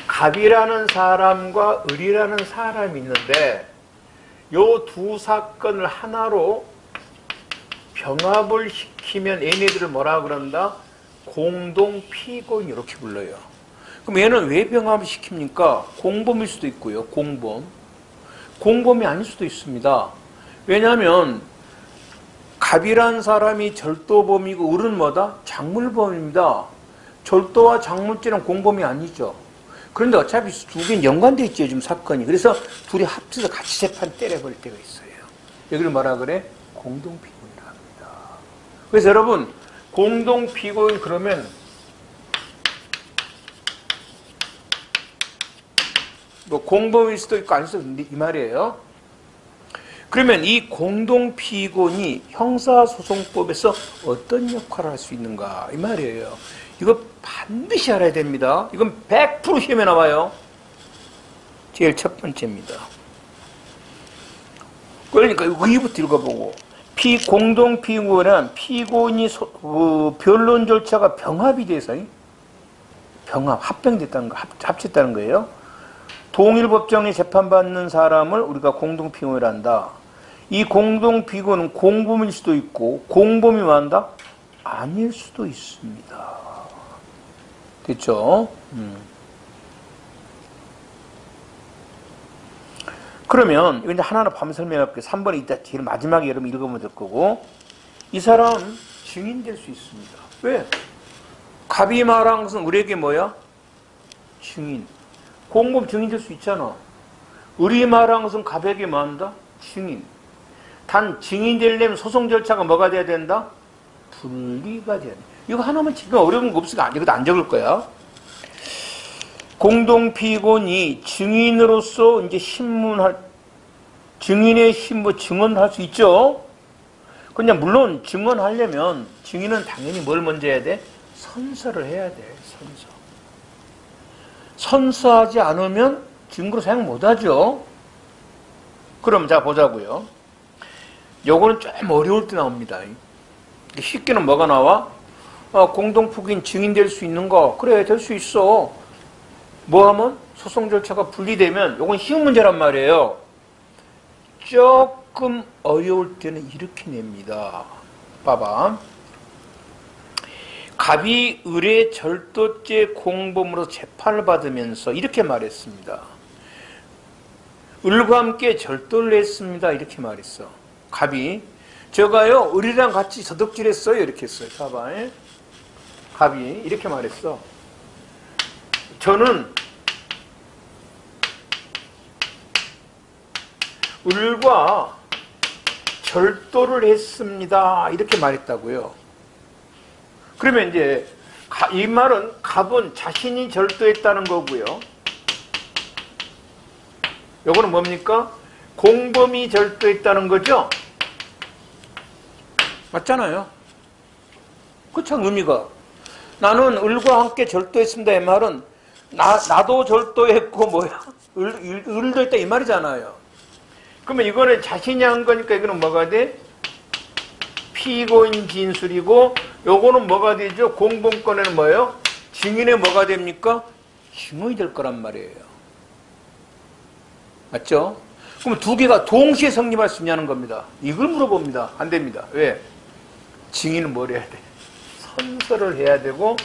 갑이라는 사람과 을이라는 사람이 있는데 요 두 사건을 하나로 병합을 시키면 얘네들을 뭐라 그런다? 공동 피고인 이렇게 불러요. 그럼 얘는 왜 병합을 시킵니까? 공범일 수도 있고요. 공범이 아닐 수도 있습니다. 왜냐하면 갑이라는 사람이 절도범이고 을은 뭐다? 작물범입니다. 절도와 작물죄는 공범이 아니죠. 그런데 어차피 두 개는 연관되어 있죠, 지금 사건이. 그래서 둘이 합쳐서 같이 재판 때려버릴 때가 있어요. 여기를 뭐라 그래? 공동피고인이라고 합니다. 그래서 여러분, 공동피고인 그러면 뭐 공범일 수도 있고 아닐 수도 있는데 이 말이에요. 그러면 이 공동피고인이 형사소송법에서 어떤 역할을 할 수 있는가 이 말이에요. 이거 반드시 알아야 됩니다. 이건 100% 시험에 나와요. 제일 첫 번째입니다. 그러니까 여기부터 읽어보고 공동피고인은 피고인이 변론 절차가 병합이 돼서 합병됐다는 거, 합쳤다는 거예요. 동일 법정에 재판받는 사람을 우리가 공동피고인이라 한다. 이 공동피고인은 공범일 수도 있고 공범이 뭐한다? 아닐 수도 있습니다. 됐죠? 그러면 이거 이제 하나하나 밤 설명할게요. 3번에 이따 제일 마지막에 여러분 읽으면 될 거고 이 사람 증인될 수 있습니다. 왜? 갑이 말한 것은 우리에게 뭐야? 증인. 공범 증인될 수 있잖아. 을이 말한 것은 갑에게 뭐 한다? 증인. 단 증인되려면 소송 절차가 뭐가 돼야 된다? 분리가 돼야 된다. 이거 하나만 지금 어려운 거 없으니까 이것도 안 적을 거야. 공동피고인이 증인으로서 이제 증인의 신분 증언할 수 있죠. 그냥 물론 증언하려면 증인은 당연히 뭘 먼저 해야 돼? 선서를 해야 돼. 선서하지 않으면 증거로 사용 못하죠. 그럼 자 보자고요. 요거는 좀 어려울 때 나옵니다. 쉽게는 뭐가 나와? 공동피고인 증인될 수 있는 거 그래 될 수 있어. 뭐 하면 소송 절차가 분리되면 요건 쉬운 문제란 말이에요. 조금 어려울 때는 이렇게 냅니다. 봐봐. 갑이 을의 절도죄 공범으로 재판을 받으면서 이렇게 말했습니다. 을과 함께 절도를 했습니다. 이렇게 말했어. 갑이 제가요 을이랑 같이 저덕질했어요. 이렇게 했어요. 봐봐. 갑이 이렇게 말했어. 저는 을과 절도를 했습니다. 이렇게 말했다고요. 그러면 이제 이 말은 갑은 자신이 절도했다는 거고요. 요거는 뭡니까? 공범이 절도했다는 거죠? 맞잖아요. 그 참 의미가. 나는 을과 함께 절도했습니다. 이 말은 나도 절도했고 뭐야? 을도 했다 이 말이잖아요. 그러면 이거는 자신이 한 거니까 이거는 뭐가 돼? 피고인 진술이고 요거는 뭐가 되죠? 공범권에는 뭐예요? 증인의 뭐가 됩니까? 증언이 될 거란 말이에요. 맞죠? 그럼 두 개가 동시에 성립할 수 있냐는 겁니다. 이걸 물어봅니다. 안 됩니다. 왜? 증인은 뭘 해야 돼? 선서를 해야 되고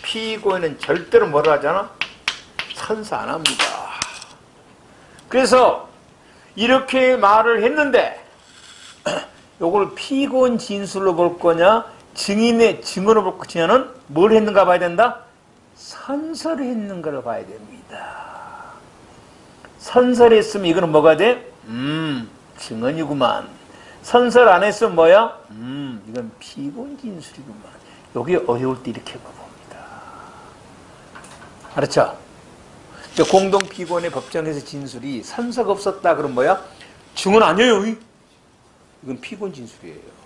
피고인은 절대로 뭐라 하잖아? 선서 안 합니다. 그래서 이렇게 말을 했는데 요걸 피고인 진술로 볼 거냐 증인의 증언으로 볼 거냐는 뭘 했는가 봐야 된다? 선서를 했는가를 봐야 됩니다. 선서를 했으면 이거는 뭐가 돼? 증언이구만. 선서를 안 했으면 뭐야? 이건 피고인 진술이구만. 요게 어려울 때 이렇게 봐봅니다. 알았죠? 공동 피고인의 법정에서 진술이 선서가 없었다 그럼 뭐야? 증언 아니에요. 이건 피고인 진술이에요.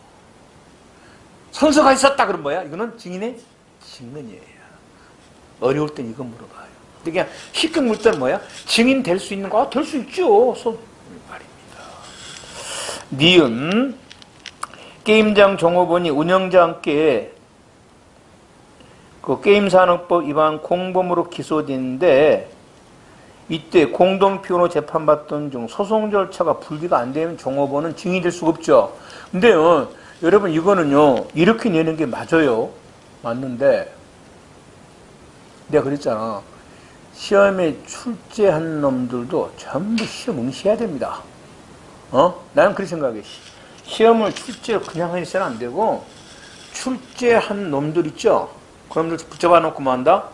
선서가 있었다 그럼 뭐야? 이거는 증인의 증언이에요. 어려울 땐 이거 물어봐요. 근데 그냥 쉽게 물 때는 뭐야? 증인 될 수 있는 거? 될 수 있죠. 말입니다. 니은 게임장 종업원이 운영자와 함께 그 게임산업법 위반 공범으로 기소됐는데 이때 공동피고로 재판받던 중 소송 절차가 분리가 안 되면 종업원은 증인이 될 수가 없죠. 근데요, 여러분 이거는요 이렇게 내는 게 맞아요. 맞는데 내가 그랬잖아. 시험에 출제한 놈들도 전부 시험 응시해야 됩니다. 나는 그렇게 생각해. 시험을 출제를 그냥 해서는 안 되고 출제한 놈들 있죠. 그 놈들 붙잡아 놓고 뭐 한다?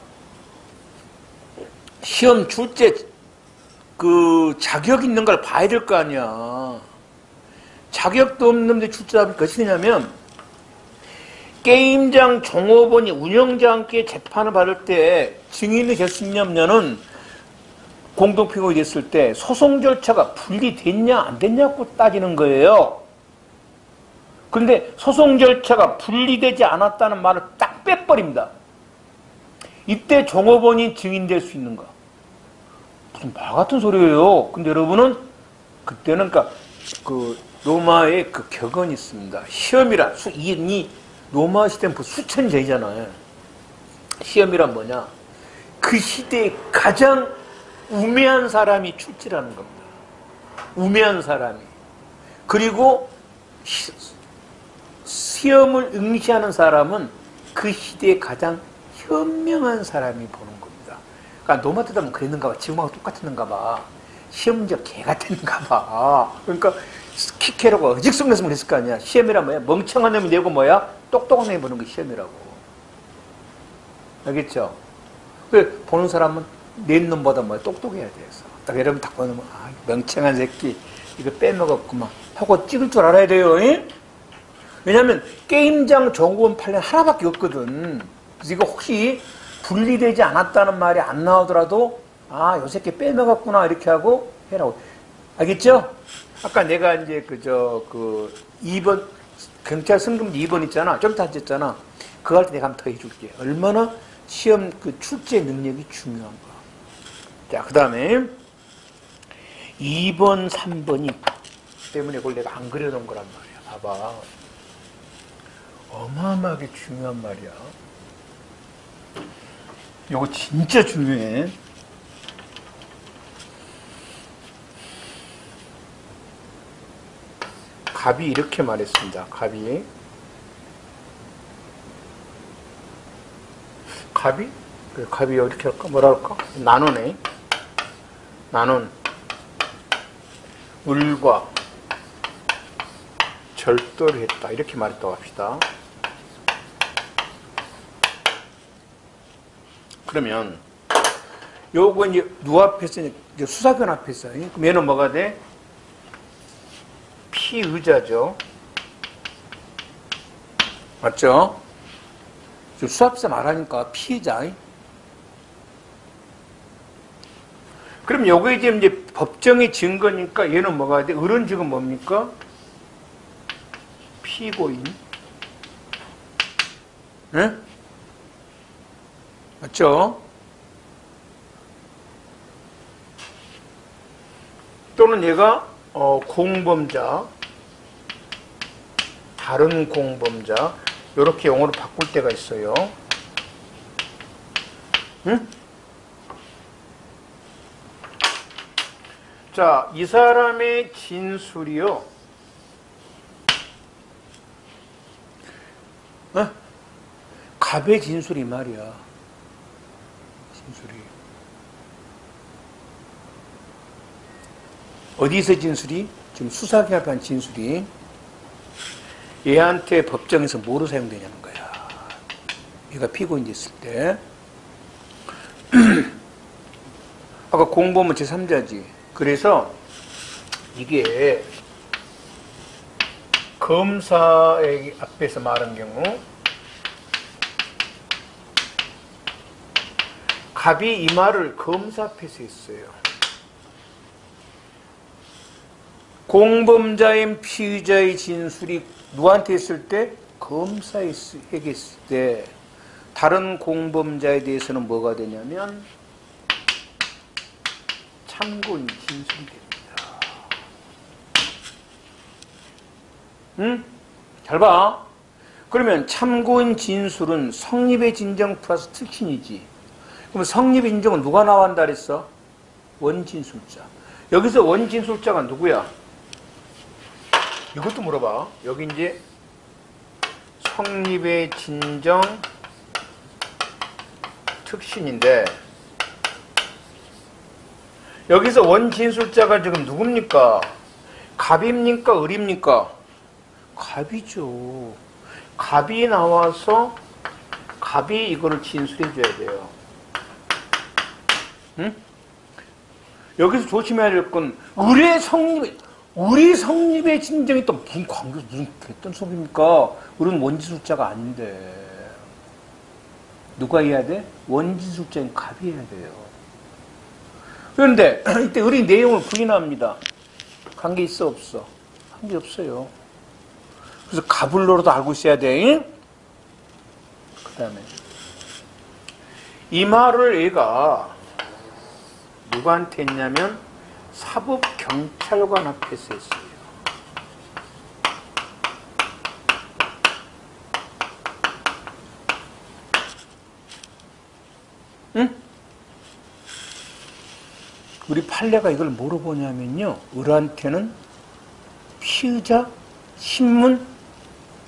시험 출제 그 자격 있는 걸 봐야 될 거 아니야. 자격도 없는 놈들이 출제하면 것이 되냐면 게임장 종업원이 운영자와 함께 재판을 받을 때 증인이 될 수 있냐 없냐는 공동피고인이 됐을 때 소송 절차가 분리됐냐 안 됐냐고 따지는 거예요. 그런데 소송 절차가 분리되지 않았다는 말을 딱 빼버립니다. 이때 종업원이 증인될 수 있는가? 무슨 말 같은 소리예요. 근데 여러분은 그때는 그러니까 그 로마의 그 격언이 있습니다. 시험이란 이 로마 시대는 수천 전이잖아요. 시험이란 뭐냐? 그 시대에 가장 우매한 사람이 출제라는 겁니다. 우매한 사람이. 그리고 시험을 응시하는 사람은 그 시대에 가장 현명한 사람이 보는 겁니다. 그러니까 로마 때 보면 그랬는가 봐. 지금하고 똑같았는가 봐. 시험 문제가 개 같았는가 봐. 그러니까 키케로가 어직성내성을 했을 거 아니야. 시험이란 뭐야? 멍청한 놈이 내고 뭐야? 똑똑한 놈이 보는 게 시험이라고. 알겠죠? 그 보는 사람은 낸 놈보다 뭐야? 똑똑해야 돼서. 딱 여러분 딱 보면 멍청한 새끼 이거 빼먹었구만 하고 찍을 줄 알아야 돼요. 잉? 왜냐면 게임장 종업원 판례 하나밖에 없거든. 그래서 이거 혹시 분리되지 않았다는 말이 안 나오더라도 요 새끼 빼먹었구나 이렇게 하고 해라고. 알겠죠? 아까 내가 이제 그 2번 경찰 승금 2번 있잖아. 좀 이따 했잖아. 그거 할 때 내가 한번 더 해줄게. 얼마나 시험 그 출제 능력이 중요한가. 자, 그 다음에 2번, 3번이 때문에 그걸 내가 안 그려놓은 거란 말이야. 봐봐. 어마어마하게 중요한 말이야. 이거 진짜 중요해. 갑이 이렇게 말했습니다. 갑이 이렇게 할까? 뭐라 할까? 나누네. 나눈 을과 절도를 했다. 이렇게 말했다고 합시다. 그러면 요거 이제 누구 앞에서 이제 수사관 앞에서 그럼 얘는 뭐가 돼? 피의자죠. 맞죠? 수사 앞에서 말하니까 피의자. 그럼 요거 이제 법정의 증거니까 얘는 뭐가 돼? 을은 지금 뭡니까? 피고인. 네? 맞죠? 또는 얘가 공범자, 다른 공범자 이렇게 용어로 바꿀 때가 있어요. 응? 자, 이 사람의 진술이요. 갑의 진술이 말이야. 진술이. 어디서 진술이? 지금 수사기 앞에 한 진술이. 얘한테 법정에서 뭐로 사용되냐는 거야. 얘가 피고인 됐을 때. 아까 공범은 제3자지. 그래서 이게 검사의 앞에서 말한 경우 갑이 이 말을 검사 앞에서 했어요. 공범자인 피의자의 진술이 누구한테 했을 때? 검사에게 했을 때 다른 공범자에 대해서는 뭐가 되냐면 참고인 진술이 됩니다. 응? 잘 봐. 그러면 참고인 진술은 성립의 진정 플러스 특신이지. 그럼 성립의 인정은 누가 나온다 그랬어? 원진술자. 여기서 원진술자가 누구야? 이것도 물어봐. 여기 이제 성립의 진정 특신인데 여기서 원진술자가 지금 누굽니까? 갑입니까? 을입니까? 갑이죠. 갑이 나와서 갑이 이거를 진술해 줘야 돼요. 응? 여기서 조심해야 될 건 을의 성립의 진정이 또 무슨 관계, 무슨 어떤 소리입니까? 을은 원진술자가 아닌데. 누가 해야 돼? 원진술자인 갑이 해야 돼요. 그런데 이때 을이 내용을 부인합니다. 관계 있어 없어? 관계 없어요. 그래서 갑을로라도 알고 있어야 돼. 그 다음에 이 말을 얘가 누구한테 했냐면 사법경찰관 앞에서 했어요. 응? 우리 판례가 이걸 뭐로 보냐면요. 을한테는 피의자 신문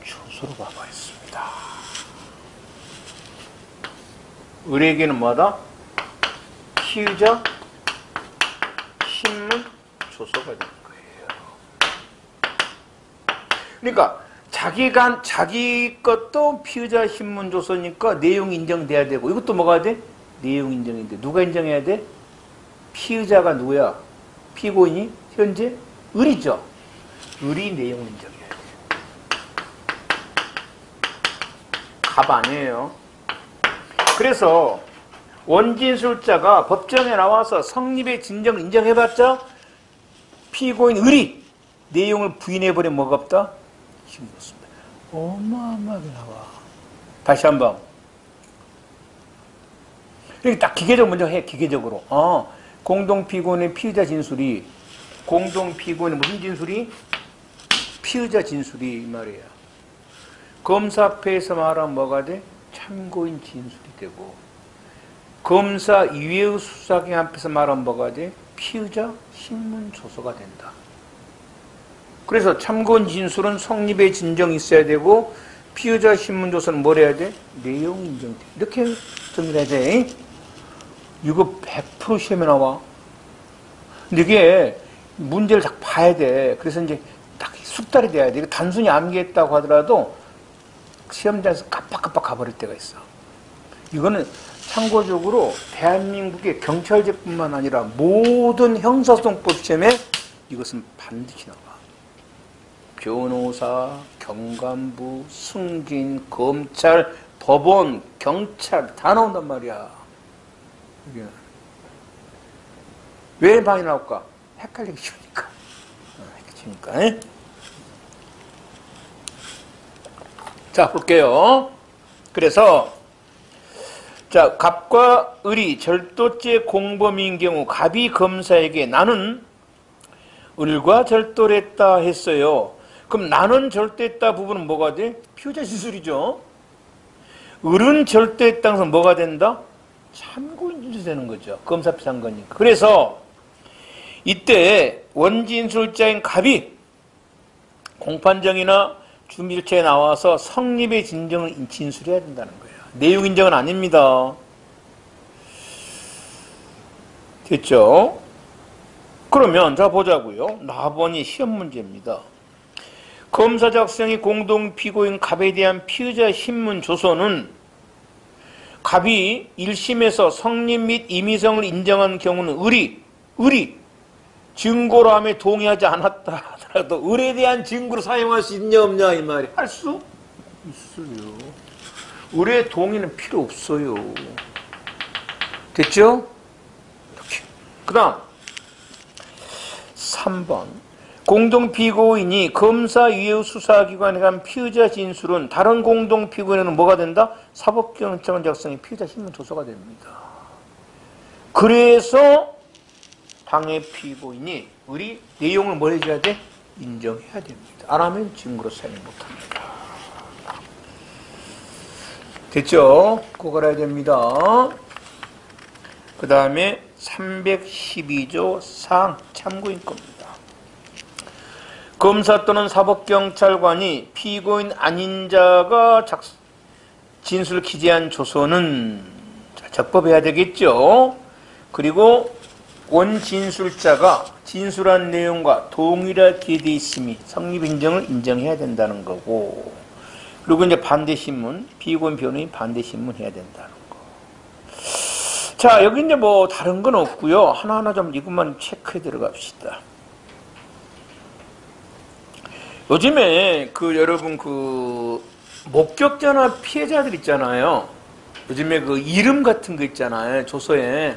조서로 봐봐 있습니다. 을에게는 뭐다? 피의자 신문 조서가 되는 거예요. 그러니까 자기 것도 피의자 신문 조서니까 내용 인정돼야 되고 이것도 뭐가 돼? 내용 인정인데 누가 인정해야 돼? 피의자가 누구야? 피고인이 현재 을이죠. 을이 내용 인정해야 돼. 갑 아니에요. 그래서 원진술자가 법정에 나와서 성립의 진정을 인정해봤자 피고인 을이 내용을 부인해버리면 뭐가 없다? 힘들었습니다. 어마어마하게 나와. 다시 한번. 이렇게 딱 기계적으로 먼저 해. 기계적으로. 공동피고인의 피의자 진술이 공동피고인의 무슨 진술이? 피의자 진술이 이 말이야. 검사 앞에서 말하면 뭐가 돼? 참고인 진술이 되고 검사 이외의 수사기관 앞에서 말하면 뭐가 돼? 피의자 신문 조서가 된다. 그래서 참고인 진술은 성립의 진정이 있어야 되고 피의자 신문 조서는 뭘 해야 돼? 내용 인정돼. 이렇게 정리해야 돼. 이거 100% 시험에 나와. 근데 이게 문제를 딱 봐야 돼. 그래서 이제 딱 숙달이 돼야 돼. 이거 단순히 암기했다고 하더라도 시험장에서 깜빡깜빡 가버릴 때가 있어. 이거는 참고적으로 대한민국의 경찰제뿐만 아니라 모든 형사소송법 시험에 이것은 반드시 나와. 변호사, 경감부, 승진, 검찰, 법원, 경찰 다 나온단 말이야. 이게. 왜 많이 나올까? 헷갈리기 쉬우니까. 자, 볼게요. 그래서 자, 갑과 을이 절도죄 공범인 경우 갑이 검사에게 나는 을과 절도를 했다 했어요. 그럼 나는 절도했다 부분은 뭐가 돼? 피의자 진술이죠. 을은 절도했다는 것은 뭐가 된다? 참고인 진술이 되는 거죠. 검사 피한 거니까. 그래서 이때 원진술자인 갑이 공판정이나 준비조차에 나와서 성립의 진정을 진술해야 된다는 거예요. 내용 인정은 아닙니다. 됐죠? 그러면 자 보자고요. 나번이 시험 문제입니다. 검사 작성이 공동 피고인 갑에 대한 피의자 신문 조서는 갑이 1심에서 성립 및 임의성을 인정한 경우는 을이 증거로 함에 동의하지 않았다 하더라도 을에 대한 증거로 사용할 수 있냐 없냐 이 말이. 할 수 있어요. 을의 동의는 필요 없어요. 됐죠? 이렇게. 그 다음 3번 공동피고인이 검사 이외의 수사기관에 간 피의자 진술은 다른 공동피고인에는 뭐가 된다? 사법경찰관 작성의 피의자 신문 조서가 됩니다. 그래서 당해 피고인이 우리 내용을 뭘 해줘야 돼? 인정해야 됩니다. 안 하면 증거로 사용 못합니다. 됐죠? 그거 알아야 됩니다. 그 다음에 312조 사항 참고인 겁니다. 검사 또는 사법경찰관이 피고인 아닌 자가 진술을 기재한 조서는 적법해야 되겠죠. 그리고 원진술자가 진술한 내용과 동일하게 돼 있음이 성립 인정을 인정해야 된다는 거고, 그리고 이제 반대신문, 피고인 변호인 반대신문 해야 된다는 거. 자, 여기 이제 뭐 다른 건 없고요. 하나하나 좀 이것만 체크해 들어갑시다. 요즘에 여러분 목격자나 피해자들 있잖아요. 요즘에 이름 같은 거 있잖아요. 조서에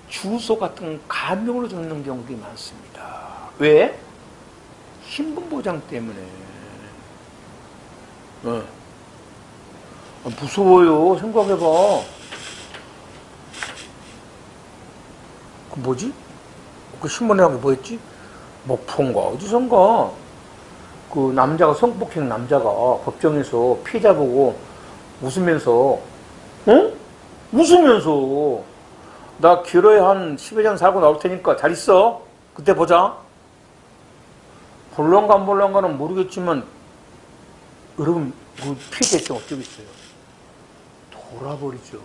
주소 같은 가명으로 적는 경우들이 많습니다. 왜? 신분 보장 때문에. 무서워요. 생각해봐. 그 뭐지? 그 신문에 한 게 뭐였지? 목포인가 어디선가 그 남자가 성폭행 남자가 법정에서 피해자 보고 웃으면서 웃으면서 나 길어야 한 10여 장 살고 나올 테니까 잘 있어. 그때 보자. 볼런가 안 볼런가는 모르겠지만 여러분 그 피해자 있으면 어쩌겠어요. 돌아버리죠.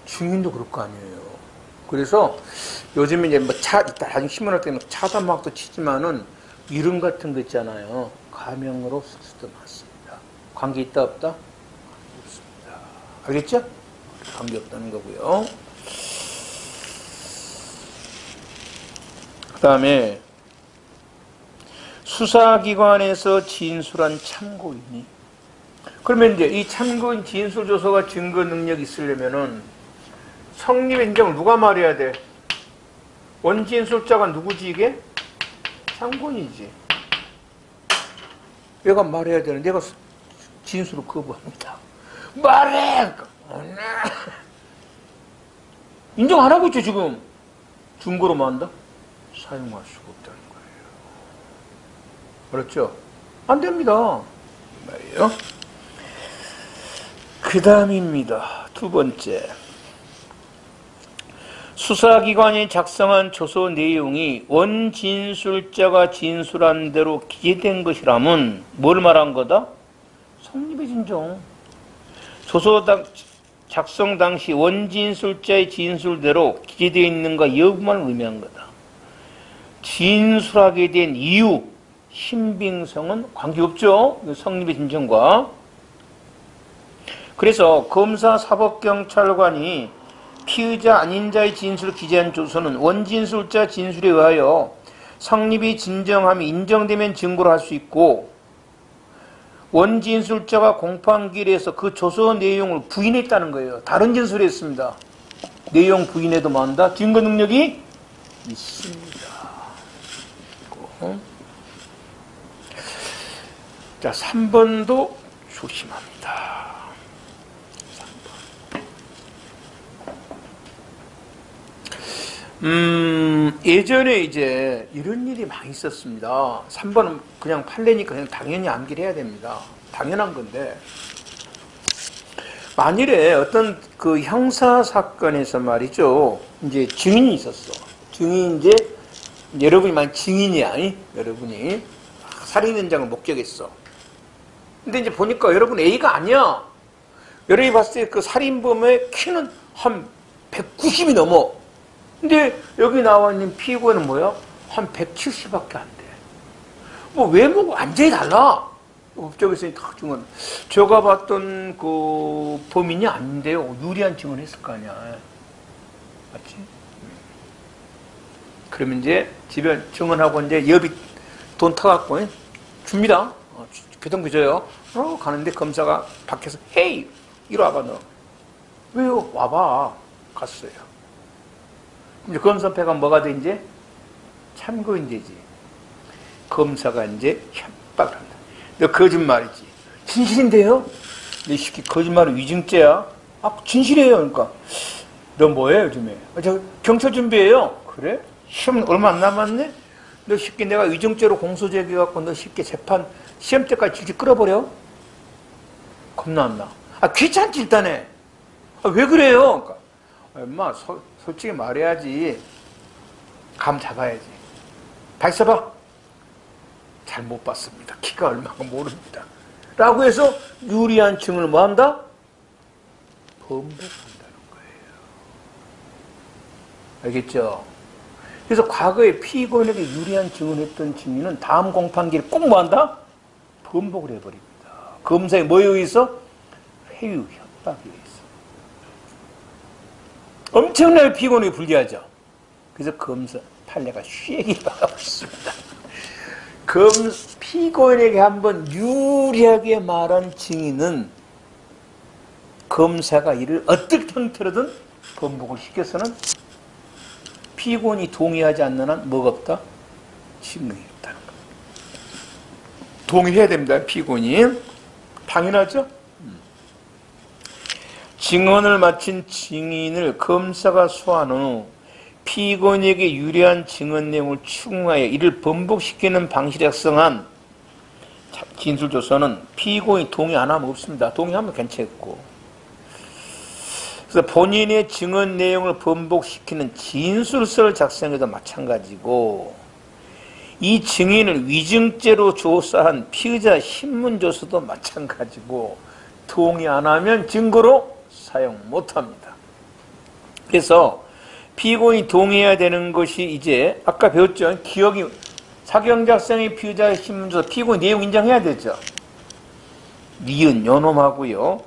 증인도 그럴 거 아니에요. 그래서 요즘에 이제 이따 나중에 신문할 때는 차단막도 치지만은 이름 같은 거 있잖아요. 가명으로 쓸 수도 많습니다. 관계 있다 없다? 없습니다. 알겠죠? 관계 없다는 거고요. 그 다음에 수사기관에서 진술한 참고인이, 그러면 이제 이 참고인 진술 조서가 증거 능력이 있으려면은 성립 인정을 누가 말해야 돼? 원진술자가 누구지 이게? 참고인이지. 얘가 말해야 되는데 내가 진술을 거부합니다. 말해! 인정 안 하고 있죠 지금. 증거로만 한다? 사용할 수가 없다는 거예요. 그렇죠? 안 됩니다. 말이에요. 그 다음입니다. 두 번째. 수사기관이 작성한 조서 내용이 원진술자가 진술한 대로 기재된 것이라면 뭘 말한 거다? 성립의 진정. 조서 작성 당시 원진술자의 진술대로 기재되어 있는가 여부만 의미한 거다. 진술하게 된 이유, 신빙성은 관계없죠. 성립의 진정과. 그래서 검사 사법경찰관이 피의자 아닌 자의 진술을 기재한 조서는 원진술자 진술에 의하여 성립이 진정함이 인정되면 증거를 할 수 있고, 원진술자가 공판기일에서 그 조서 내용을 부인했다는 거예요. 다른 진술을 했습니다. 내용 부인해도 뭐한다? 증거 능력이 있습니다. 자, 3번도 조심합니다. 3번. 예전에 이제 이런 일이 많이 있었습니다. 3번은 그냥 판례니까 그냥 당연히 암기를 해야 됩니다. 당연한 건데, 만일에 어떤 그 형사 사건에서 말이죠, 이제 증인이 있었어. 증인 이제 여러분이 만 증인이야, 여러분이 살인 현장을 목격했어. 근데 이제 보니까 여러분 A가 아니야. 여러분이 봤을 때 그 살인범의 키는 한 190이 넘어. 근데 여기 나와 있는 피고는 뭐야? 한 170밖에 안 돼. 뭐 외모가 완전히 달라. 법정에서 다 증언. 제가 봤던 그 범인이 아닌데요. 유리한 증언을 했을 거 아니야. 맞지? 그러면 이제 집에 증언하고 이제 여비 돈 타갖고 줍니다. 교통비 줘요. 가는데 검사가 밖에서 헤이! 이리 와봐 너. 왜요? 와봐. 갔어요. 이제 검사패가 뭐가 돼 이제? 참고인 되지. 검사가 이제 협박을 한다. 너 거짓말이지. 진실인데요? 이 새끼 거짓말은 위증죄야. 아, 진실이에요. 그러니까 너 뭐해 요즘에? 저 경찰 준비해요. 그래? 시험 얼마 안 남았네? 너 쉽게 내가 위증죄로 공소제기해갖고 너 쉽게 재판 시험 때까지 질질 끌어버려? 겁나 안 나. 아, 귀찮지 일단에. 아, 왜 그래요? 그러니까 엄마 솔직히 말해야지. 감 잡아야지. 다 있어봐. 잘 못 봤습니다. 키가 얼마가 모릅니다. 라고 해서 유리한 증을 뭐 한다? 번복한다는 거예요. 알겠죠? 그래서 과거에 피고인에게 유리한 증언을 했던 증인은 다음 공판기를 꼭 뭐 한다? 번복을 해버립니다. 검사에 뭐에 의해서? 회유, 협박에 의해서. 엄청나게 피고인에게 불리하죠. 그래서 검사 판례가 쉐기 나가고 있습니다. 피고인에게 한번 유리하게 말한 증인은 검사가 이를 어떤 형태로든 번복을 시켜서는 피고인이 동의하지 않는 한 뭐가 없다? 증언이 없다는 겁니다. 동의해야 됩니다. 피고인이. 당연하죠? 증언을 마친 증인을 검사가 소환한 후 피고인에게 유리한 증언 내용을 추궁하여 이를 번복시키는 방식을 작성한 진술조서는 피고인이 동의 안 하면 없습니다. 동의하면 괜찮고. 그래서 본인의 증언 내용을 번복시키는 진술서를 작성해도 마찬가지고, 이 증인을 위증죄로 조사한 피의자 신문조서도 마찬가지고, 동의 안 하면 증거로 사용 못합니다. 그래서 피고인이 동의해야 되는 것이 이제 아까 배웠죠. 기억이 사경 작성의 피의자 신문조서 피고인 내용 인정해야 되죠. 니은 요놈하고요.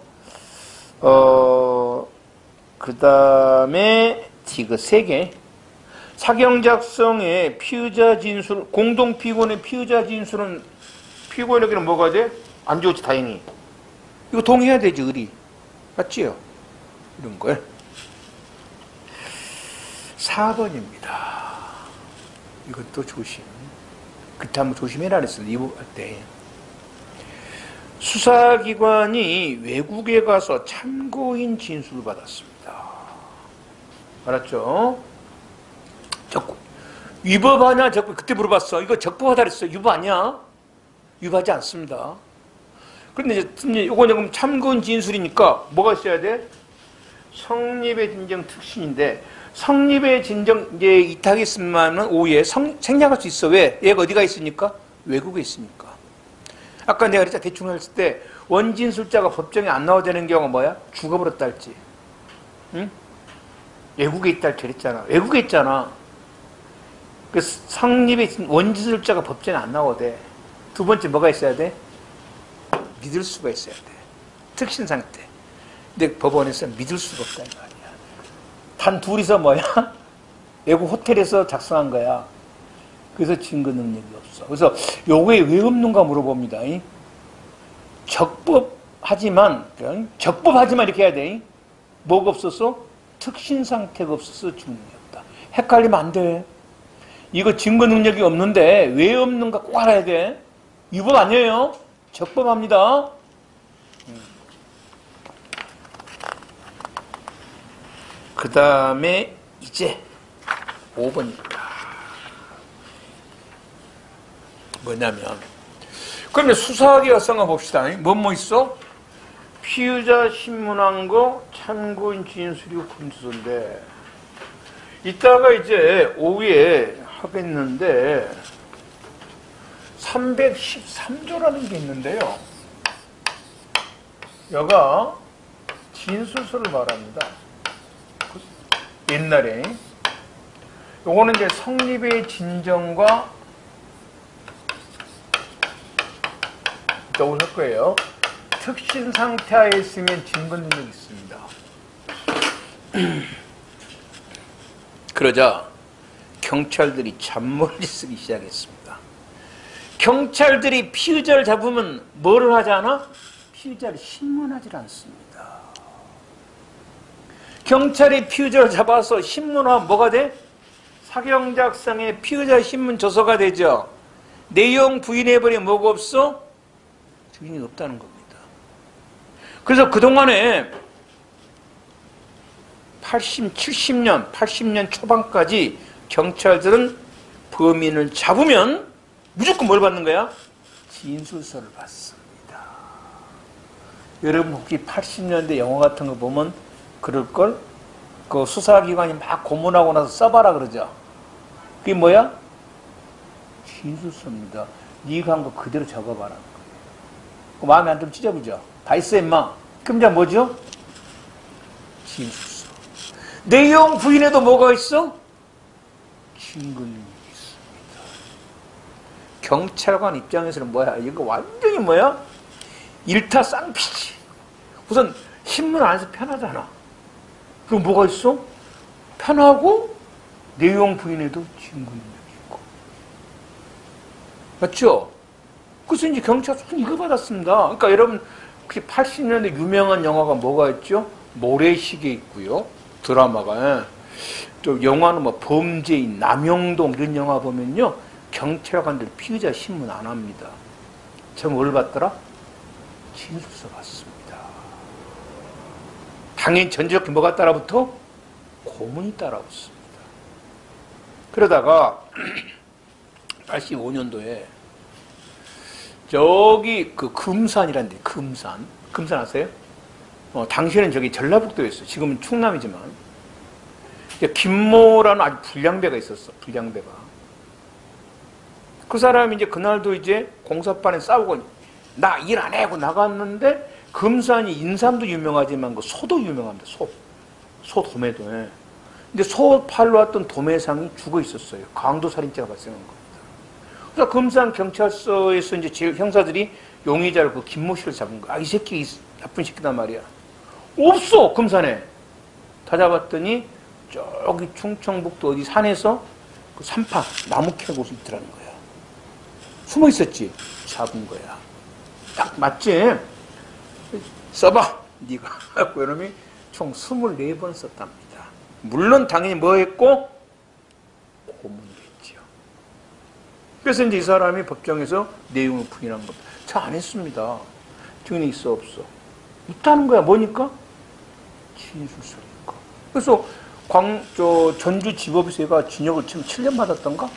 그 다음에 디귿 3개. 사경 작성의 피의자 진술, 공동 피고인의 피의자 진술은 피고인에게는 뭐가 돼? 안 좋지 다행히. 이거 동의해야 되지 의리. 맞지요? 이런 거예요. 4번입니다. 이것도 조심. 그때 한번 조심해라 그랬어요. 이부 할 때. 수사기관이 외국에 가서 참고인 진술을 받았습니다. 알았죠? 적부. 위법하냐 적부. 그때 물어봤어. 이거 적부하다 그랬어. 위법 아니야? 위법하지 않습니다. 그런데 이제 이거 지금 참고인 진술이니까 뭐가 있어야 돼? 성립의 진정 특신인데 성립의 진정 이제 이탁이 있으면은 오후에 생략할 수 있어. 왜? 얘가 어디가 있으니까? 외국에 있으니까. 아까 내가 그랬잖아. 대충 했을 때 원진술자가 법정에 안 나와야 되는 경우가 뭐야? 죽어버렸다 할지. 응? 외국에 있다 할지 그랬잖아. 외국에 있잖아. 그 성립의 원지술자가 법전에 안 나오대. 두 번째 뭐가 있어야 돼? 믿을 수가 있어야 돼. 특신 상태. 근데 법원에서 믿을 수가 없다 이 말이야. 단 둘이서 뭐야? 외국 호텔에서 작성한 거야. 그래서 증거 능력이 없어. 그래서 요거에 왜 없는가 물어봅니다. 적법하지만 이렇게 해야 돼. 뭐가 없었어? 특신 상태가 없어서 증거 능력이 없다. 헷갈리면 안 돼. 이거 증거 능력이 없는데 왜 없는가 꼭 알아야 돼. 위법 아니에요. 적법합니다. 그 다음에 이제 5번입니다. 뭐냐면 그러면 수사하기 여성을 봅시다. 뭐 있어? 피의자 신문한 거 참고인 진술이고 금수서인데 이따가 이제 오후에 하겠는데 313조라는 게 있는데요. 여가 진술서를 말합니다. 옛날에 요거는 이제 성립의 진정과 이따 올 거예요. 특신 상태하에 있으면 증거 능력이 있습니다. 그러자 경찰들이 잔머리를 쓰기 시작했습니다. 경찰들이 피의자를 잡으면 뭐를 하지 않아? 피의자를 신문하지 않습니다. 경찰이 피의자를 잡아서 신문하면 뭐가 돼? 사경 작성의 피의자 신문 조서가 되죠. 내용 부인해버리면 뭐가 없어? 증인이 없다는 겁니다. 그래서 그동안에 80년 초반까지 경찰들은 범인을 잡으면 무조건 뭘 받는 거야? 진술서를 받습니다. 여러분 혹시 80년대 영화 같은 거 보면 그럴걸? 그 수사기관이 막 고문하고 나서 써봐라 그러죠. 그게 뭐야? 진술서입니다. 네가 한 거 그대로 적어봐라. 마음에 안 들면 찢어보죠. 다 있어 임마. 그럼 이제 뭐죠? 진술서. 내용 부인에도 뭐가 있어? 증거능력이 있습니다. 경찰관 입장에서는 뭐야? 이거 완전히 뭐야? 일타쌍피지. 우선 신문 안에서 편하잖아. 그럼 뭐가 있어? 편하고 내용 부인에도 증거능력이 있고. 맞죠? 그래서 이제 경찰서는 이거 받았습니다. 그러니까 여러분 혹시 80년대 유명한 영화가 뭐가 있죠? 모래시계 있고요. 드라마가. 또 영화는 뭐 범죄인, 남영동 이런 영화 보면요. 경찰관들 피의자 신문 안 합니다. 저 뭘 받더라? 진술서 받습니다. 당연히 전제적인 뭐가 따라붙어? 고문이 따라붙습니다. 그러다가 85년도에 저기 그 금산이란데 금산 아세요? 당시에는 저기 전라북도에 있어요. 지금은 충남이지만 김모라는 아주 불량배가 있었어. 불량배가. 그 사람이 이제 그날도 이제 공사반에 싸우고 나 일 안 해 하고 나갔는데 금산이 인삼도 유명하지만 그 소도 유명합니다. 소 도매도. 근데 소 팔러 왔던 도매상이 죽어 있었어요. 강도 살인죄가 발생한 겁니다. 그래서 금산 경찰서에서 이제 제일 형사들이 용의자를 그 김모 씨를 잡은 거야. 아, 이 새끼 나쁜 새끼단 말이야. 없어 금산에. 다 잡았더니 저기 충청북도 어디 산에서 그 산파 나무 캐고 있더라는 거야. 숨어 있었지. 잡은 거야. 딱 맞지? 써봐 네가 하고 이놈이 총 24번 썼답니다. 물론 당연히 뭐 했고? 고문했지요. 그래서 이제 이 사람이 법정에서 내용을 부인한 겁니다. 저 안 했습니다. 증인이 있어 없어? 있다는 거야. 뭐니까? 진술서니까. 그래서 전주지법에서 얘가 징역을 지금 7년 받았던가?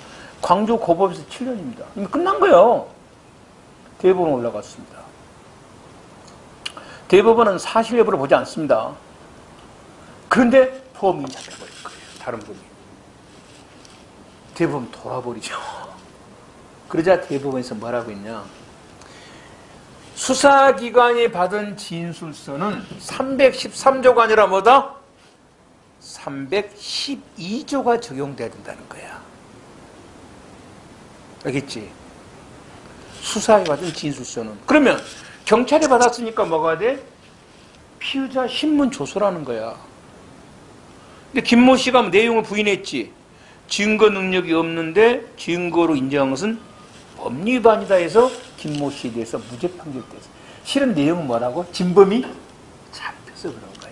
광주고법에서 7년입니다. 이미 끝난 거예요. 대법원 올라갔습니다. 대법원은 사실 여부를 보지 않습니다. 그런데 범인이 잡혀버린 거예요. 다른 분이. 대법원 돌아버리죠. 그러자 대법원에서 뭐라고 했냐. 수사기관이 받은 진술서는 313조가 아니라 뭐다? 312조가 적용돼야 된다는 거야. 알겠지? 수사에 받은 진술서는. 그러면 경찰이 받았으니까 뭐가 돼? 피의자 신문 조서라는 거야. 근데 김모 씨가 내용을 부인했지. 증거 능력이 없는데 증거로 인정한 것은 법리위반이다 해서 김모 씨에 대해서 무죄 판결됐어. 실은 내용은 뭐라고? 진범이 잡혀서 그런 거야.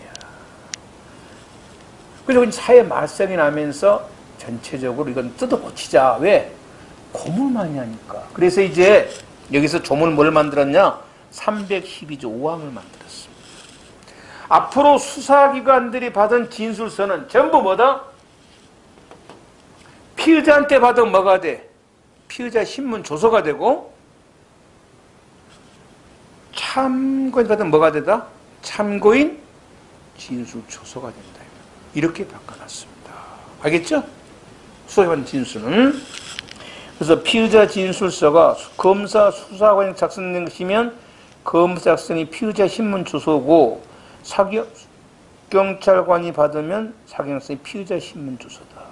그래서 사회 말썽이 나면서 전체적으로 이건 뜯어 고치자. 왜? 고물 많이 하니까. 그래서 이제 여기서 조문을 뭘 만들었냐? 312조 5항을 만들었습니다. 앞으로 수사기관들이 받은 진술서는 전부 뭐다? 피의자한테 받은 뭐가 돼? 피의자 신문 조서가 되고, 참고인 받은 뭐가 되다? 참고인 진술 조서가 된다. 이렇게 바꿔놨습니다. 알겠죠? 수사기관 진술은. 그래서 피의자 진술서가 검사 수사관이 작성된 것이면 검사 작성이 피의자 신문 조서고, 사경찰관이 받으면 사경찰이 피의자 신문 조서다.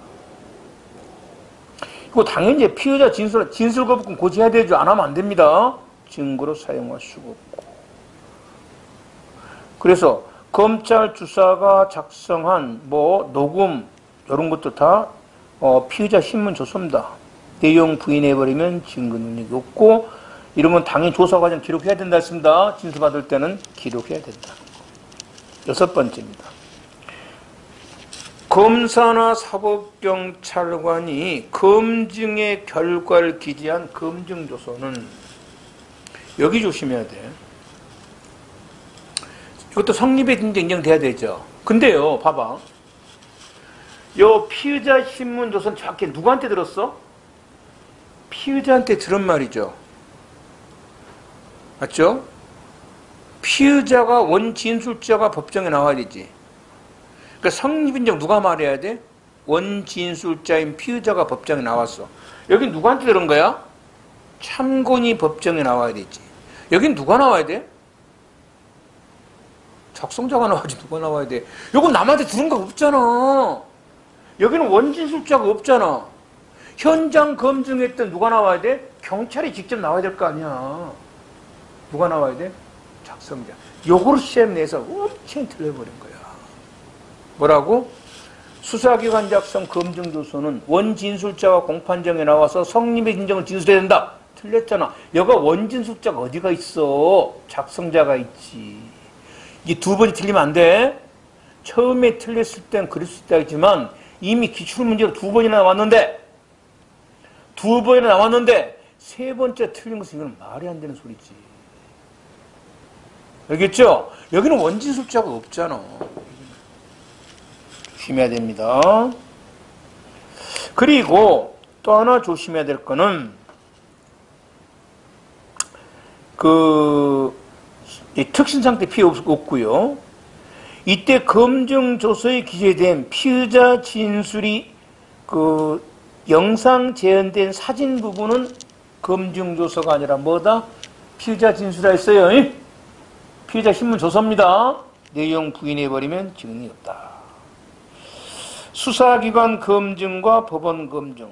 이거 당연히 피의자 진술 거부권 고지해야 되죠. 안 하면 안 됩니다. 증거로 사용할 수가 없고. 그래서 검찰 주사가 작성한 녹음 이런 것도 다 피의자 신문 조서입니다. 내용 부인해버리면 증거 능력이 없고, 이러면 당연히 조사 과정 기록해야 된다 했습니다. 진술 받을 때는 기록해야 된다는 거. 6번째입니다. 검사나 사법경찰관이 검증의 결과를 기재한 검증조서는 여기 조심해야 돼. 이것도 성립의 인정돼야 되죠. 근데요, 봐봐. 요 피의자 신문조서는 정확히 누구한테 들었어? 피의자한테 들은 말이죠. 맞죠? 피의자가 원진술자가 법정에 나와야 되지. 그러니까 성립인정 누가 말해야 돼? 원진술자인 피의자가 법정에 나왔어. 여긴 누구한테 들은 거야? 참고인이 법정에 나와야 되지. 여긴 누가 나와야 돼? 작성자가 나와야지. 누가 나와야 돼? 이건 남한테 들은 거 없잖아. 여기는 원진술자가 없잖아. 현장 검증했던 누가 나와야 돼? 경찰이 직접 나와야 될 거 아니야. 누가 나와야 돼? 작성자. 요거를 시험 내서 엄청 틀려버린 거야. 뭐라고? 수사기관 작성 검증조서는 원진술자가 공판정에 나와서 성립의 인정을 진술해야 된다. 틀렸잖아. 여가 원진술자가 어디가 있어? 작성자가 있지. 이 두 번이 틀리면 안 돼. 처음에 틀렸을 땐 그럴 수 있다 했지만 이미 기출문제로 두 번이나 나왔는데 세 번째 틀린 것은 이건 말이 안 되는 소리지. 알겠죠? 여기는 원진술자가 없잖아. 조심해야 됩니다. 그리고 또 하나 조심해야 될 거는 특신상태 피해 없고요. 이때 검증조서에 기재된 피의자 진술이 영상 재현된 사진 부분은 검증조서가 아니라 뭐다? 피의자 진술이라 했어요. 피의자 신문 조서입니다. 내용 부인해버리면 증언이 없다. 수사기관 검증과 법원 검증.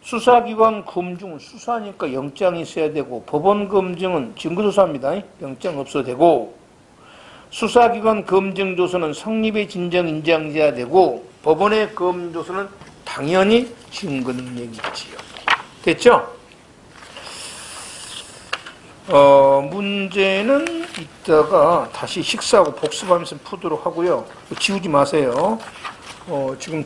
수사기관 검증은 수사니까 영장이 있어야 되고, 법원 검증은 증거조사입니다. 영장 없어도 되고, 수사기관 검증조서는 성립의 진정 인정돼야 되고, 법원의 검증조서는 당연히 증거 능력이 있지요. 됐죠? 문제는 이따가 다시 식사하고 복습하면서 푸도록 하고요. 지우지 마세요. 지금